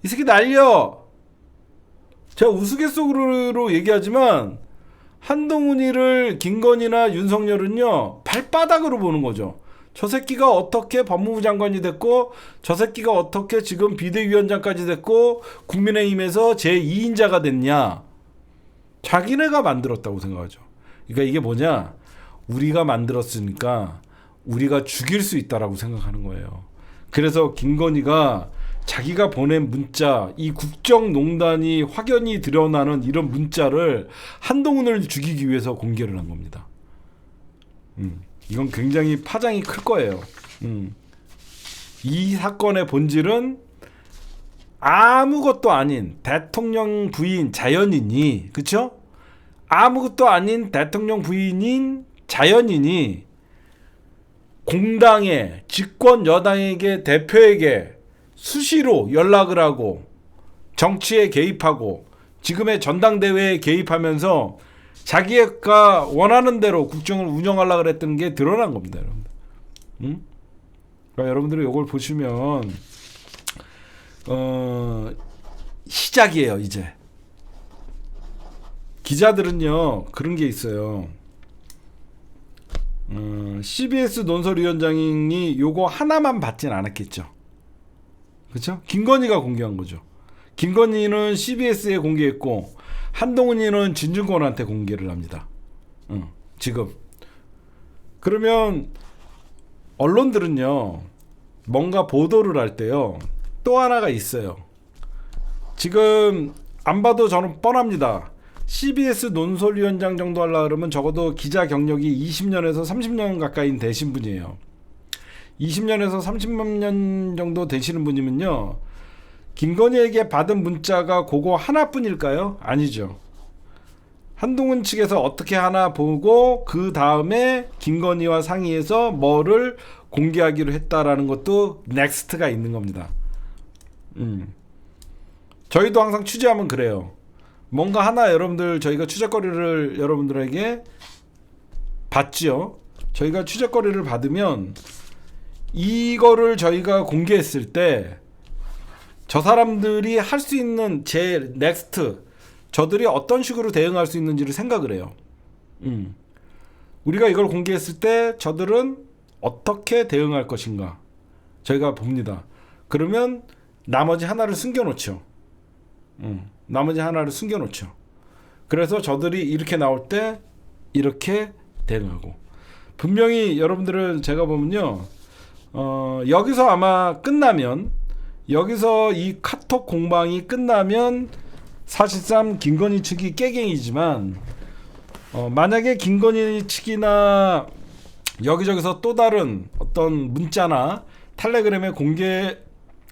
이 새끼 날려. 제가 우스갯소리로 얘기하지만 한동훈이를 김건희나 윤석열은요 발바닥으로 보는 거죠. 저 새끼가 어떻게 법무부 장관이 됐고, 저 새끼가 어떻게 지금 비대위원장까지 됐고, 국민의힘에서 제2인자가 됐냐. 자기네가 만들었다고 생각하죠. 그러니까 이게 뭐냐, 우리가 만들었으니까 우리가 죽일 수 있다라고 생각하는 거예요. 그래서 김건희가 자기가 보낸 문자, 이 국정농단이 확연히 드러나는 이런 문자를 한동훈을 죽이기 위해서 공개를 한 겁니다. 이건 굉장히 파장이 클 거예요. 이 사건의 본질은 아무것도 아닌 대통령 부인 자연인이, 그쵸? 아무것도 아닌 대통령 부인인 자연인이 공당에, 집권 여당에게, 대표에게 수시로 연락을 하고 정치에 개입하고 지금의 전당대회에 개입하면서 자기가 원하는 대로 국정을 운영하려고 그랬던 게 드러난 겁니다, 여러분들. 그러니까 여러분들이 이걸 보시면 시작이에요, 이제. 기자들은요 그런 게 있어요. CBS 논설위원장이 요거 하나만 받진 않았겠죠. 그렇죠? 김건희가 공개한 거죠. 김건희는 CBS에 공개했고 한동훈이는 진중권한테 공개를 합니다. 지금. 그러면 언론들은요 뭔가 보도를 할 때요 또 하나가 있어요. 지금 안 봐도 저는 뻔합니다. CBS 논설위원장 정도 하려고 그러면 적어도 기자 경력이 20년에서 30년 가까이 되신 분이에요. 20년에서 30년 정도 되시는 분이면요 김건희에게 받은 문자가 그거 하나뿐일까요? 아니죠. 한동훈 측에서 어떻게 하나 보고 그 다음에 김건희와 상의해서 뭐를 공개하기로 했다라는 것도 넥스트가 있는 겁니다. 저희도 항상 취재하면 그래요. 뭔가 하나 여러분들 저희가 취재거리를 여러분들에게 받지요. 저희가 취재거리를 받으면 이거를 저희가 공개했을 때 저 사람들이 할 수 있는 제 넥스트, 저들이 어떤 식으로 대응할 수 있는지를 생각을 해요. 우리가 이걸 공개했을 때 저들은 어떻게 대응할 것인가 저희가 봅니다. 그러면 나머지 하나를 숨겨놓죠. 나머지 하나를 숨겨놓죠. 그래서 저들이 이렇게 나올 때 이렇게 대응하고, 분명히 여러분들은 제가 보면요 여기서 아마 끝나면, 여기서 이 카톡 공방이 끝나면 사실상 김건희 측이 깨갱이지만 만약에 김건희 측이나 여기저기서 또 다른 어떤 문자나 텔레그램에 공개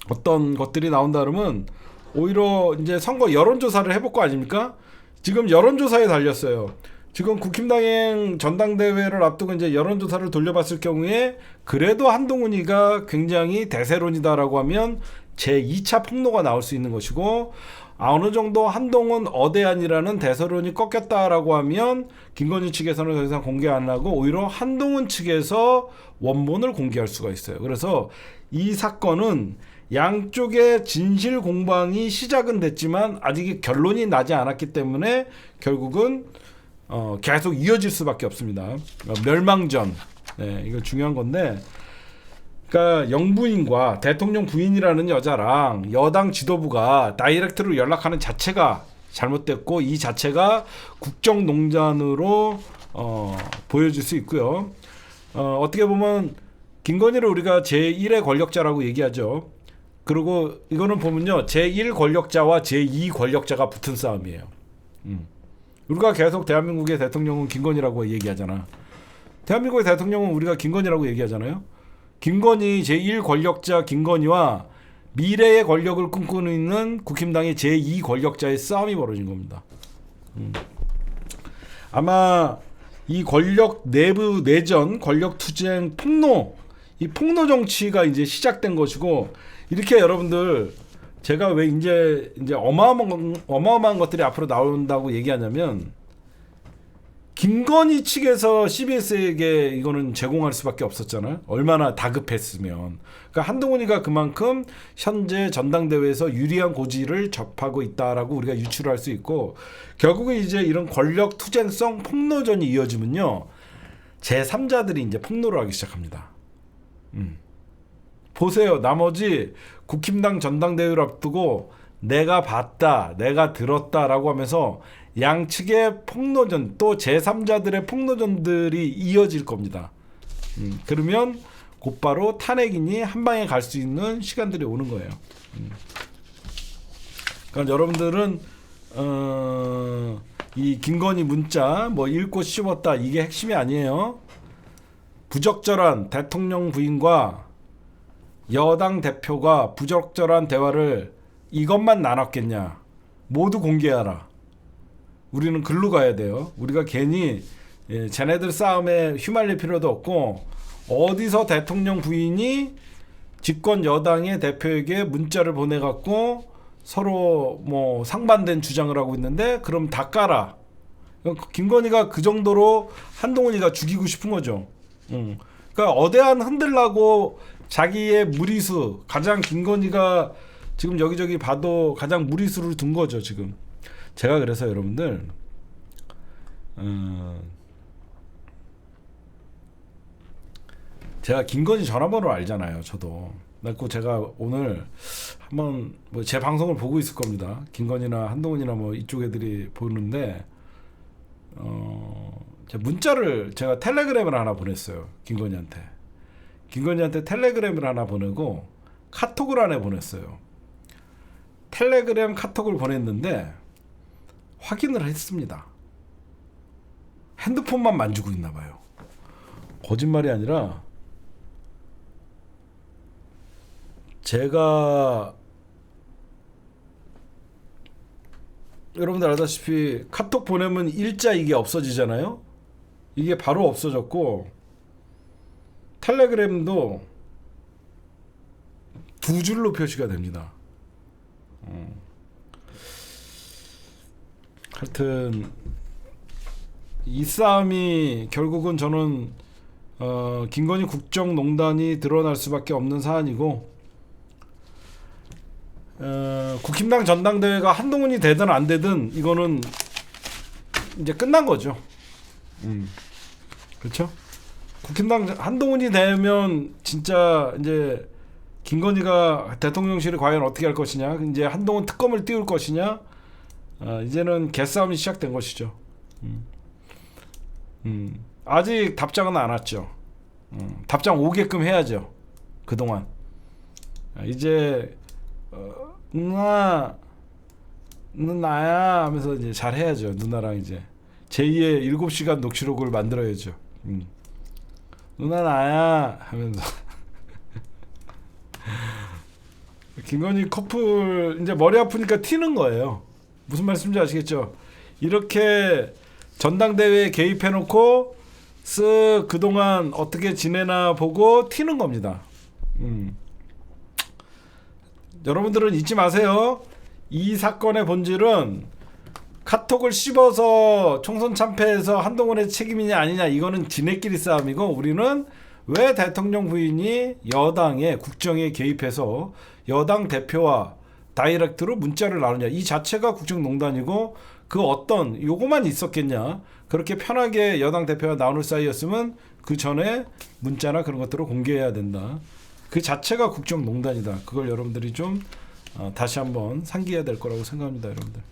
어떤 것들이 나온다 그러면 오히려 이제 선거 여론조사를 해볼 거 아닙니까? 지금 여론조사에 달렸어요. 지금 국힘당행 전당대회를 앞두고 이제 여론조사를 돌려봤을 경우에 그래도 한동훈이가 굉장히 대세론이다라고 하면 제2차 폭로가 나올 수 있는 것이고, 어느 정도 한동훈 어대안이라는 대세론이 꺾였다라고 하면 김건희 측에서는 더 이상 공개 안 하고 오히려 한동훈 측에서 원본을 공개할 수가 있어요. 그래서 이 사건은 양쪽의 진실 공방이 시작은 됐지만 아직 결론이 나지 않았기 때문에 결국은 계속 이어질 수밖에 없습니다. 멸망전. 네, 이거 중요한 건데, 그러니까 영부인과 대통령 부인이라는 여자랑 여당 지도부가 다이렉트로 연락하는 자체가 잘못됐고, 이 자체가 국정농단으로 보여질 수 있고요. 어떻게 보면 김건희를 우리가 제1의 권력자라고 얘기하죠. 그리고 이거는 보면요, 제1 권력자와 제2 권력자가 붙은 싸움이에요. 우리가 계속 대한민국의 대통령은 김건희라고 얘기하잖아. 대한민국의 대통령은 우리가 김건희라고 얘기하잖아요. 김건희 제1 권력자 김건희와 미래의 권력을 꿈꾸고 있는 국힘당의 제2 권력자의 싸움이 벌어진 겁니다. 아마 이 권력 내부 내전, 권력 투쟁, 폭로, 이 폭로 정치가 이제 시작된 것이고, 이렇게 여러분들 제가 왜 이제 어마어마한 것들이 앞으로 나온다고 얘기하냐면, 김건희 측에서 CBS에게 이거는 제공할 수밖에 없었잖아요. 얼마나 다급했으면. 그러니까 한동훈이가 그만큼 현재 전당대회에서 유리한 고지를 접하고 있다라고 우리가 유추할 수 있고, 결국은 이제 이런 권력 투쟁성 폭로전이 이어지면요, 제3자들이 이제 폭로를 하기 시작합니다. 보세요. 나머지 국힘당 전당대회를 앞두고 내가 봤다, 내가 들었다라고 하면서 양측의 폭로전, 또 제3자들의 폭로전들이 이어질 겁니다. 그러면 곧바로 탄핵이니 한 방에 갈 수 있는 시간들이 오는 거예요. 그러니까 여러분들은 이 김건희 문자 뭐 읽고 씹었다, 이게 핵심이 아니에요. 부적절한 대통령 부인과 여당 대표가 부적절한 대화를 이것만 나눴겠냐, 모두 공개하라. 우리는 글로 가야 돼요. 우리가 괜히 쟤네들 싸움에 휘말릴 필요도 없고, 어디서 대통령 부인이 집권 여당의 대표에게 문자를 보내갖고 서로 뭐 상반된 주장을 하고 있는데, 그럼 다 까라. 김건희가 그 정도로 한동훈이가 죽이고 싶은 거죠. 그러니까 어대한 흔들라고 자기의 무리수, 가장 김건희가 지금 여기저기 봐도 가장 무리수를 둔 거죠 지금. 제가 그래서 여러분들 제가 김건희 전화번호를 알잖아요. 저도. 그래서 제가 오늘 한번 뭐 제 방송을 보고 있을 겁니다. 김건희나 한동훈이나 뭐 이쪽 애들이 보는데, 제가 텔레그램을 하나 보냈어요. 김건희한테 텔레그램을 하나 보내고 카톡을 하나 보냈어요. 텔레그램 카톡을 보냈는데 확인을 했습니다. 핸드폰만 만지고 있나 봐요. 거짓말이 아니라 제가, 여러분들 알다시피 카톡 보내면 일자 이게 없어지잖아요. 이게 바로 없어졌고, 텔레그램도 2줄로 표시가 됩니다. 하여튼 이 싸움이 결국은 저는 김건희 국정농단이 드러날 수밖에 없는 사안이고, 국힘당 전당대회가 한동훈이 되든 안 되든 이거는 이제 끝난 거죠. 그렇죠? 국힘당 한동훈이 되면 진짜 이제 김건희가 대통령실을 과연 어떻게 할 것이냐, 이제 한동훈 특검을 띄울 것이냐, 이제는 개싸움이 시작된 것이죠. 아직 답장은 안 왔죠. 답장 오게끔 해야죠. 그동안 이제 누나야 하면서 이제 잘 해야죠. 누나랑 이제 제2의 7시간 녹취록을 만들어야죠. 누나 나야 하면서 김건희 커플 이제 머리 아프니까 튀는 거예요. 무슨 말씀인지 아시겠죠? 이렇게 전당대회에 개입해놓고 쓱 그동안 어떻게 지내나 보고 튀는 겁니다. 여러분들은 잊지 마세요. 이 사건의 본질은 카톡을 씹어서 총선 참패해서 한동훈의 책임이냐 아니냐, 이거는 지네끼리 싸움이고, 우리는 왜 대통령 부인이 여당의 국정에 개입해서 여당 대표와 다이렉트로 문자를 나누냐, 이 자체가 국정농단이고, 그 어떤 요거만 있었겠냐. 그렇게 편하게 여당 대표가 나눌 사이였으면 그 전에 문자나 그런 것들을 공개해야 된다. 그 자체가 국정농단이다. 그걸 여러분들이 좀 다시 한번 상기해야 될 거라고 생각합니다, 여러분들.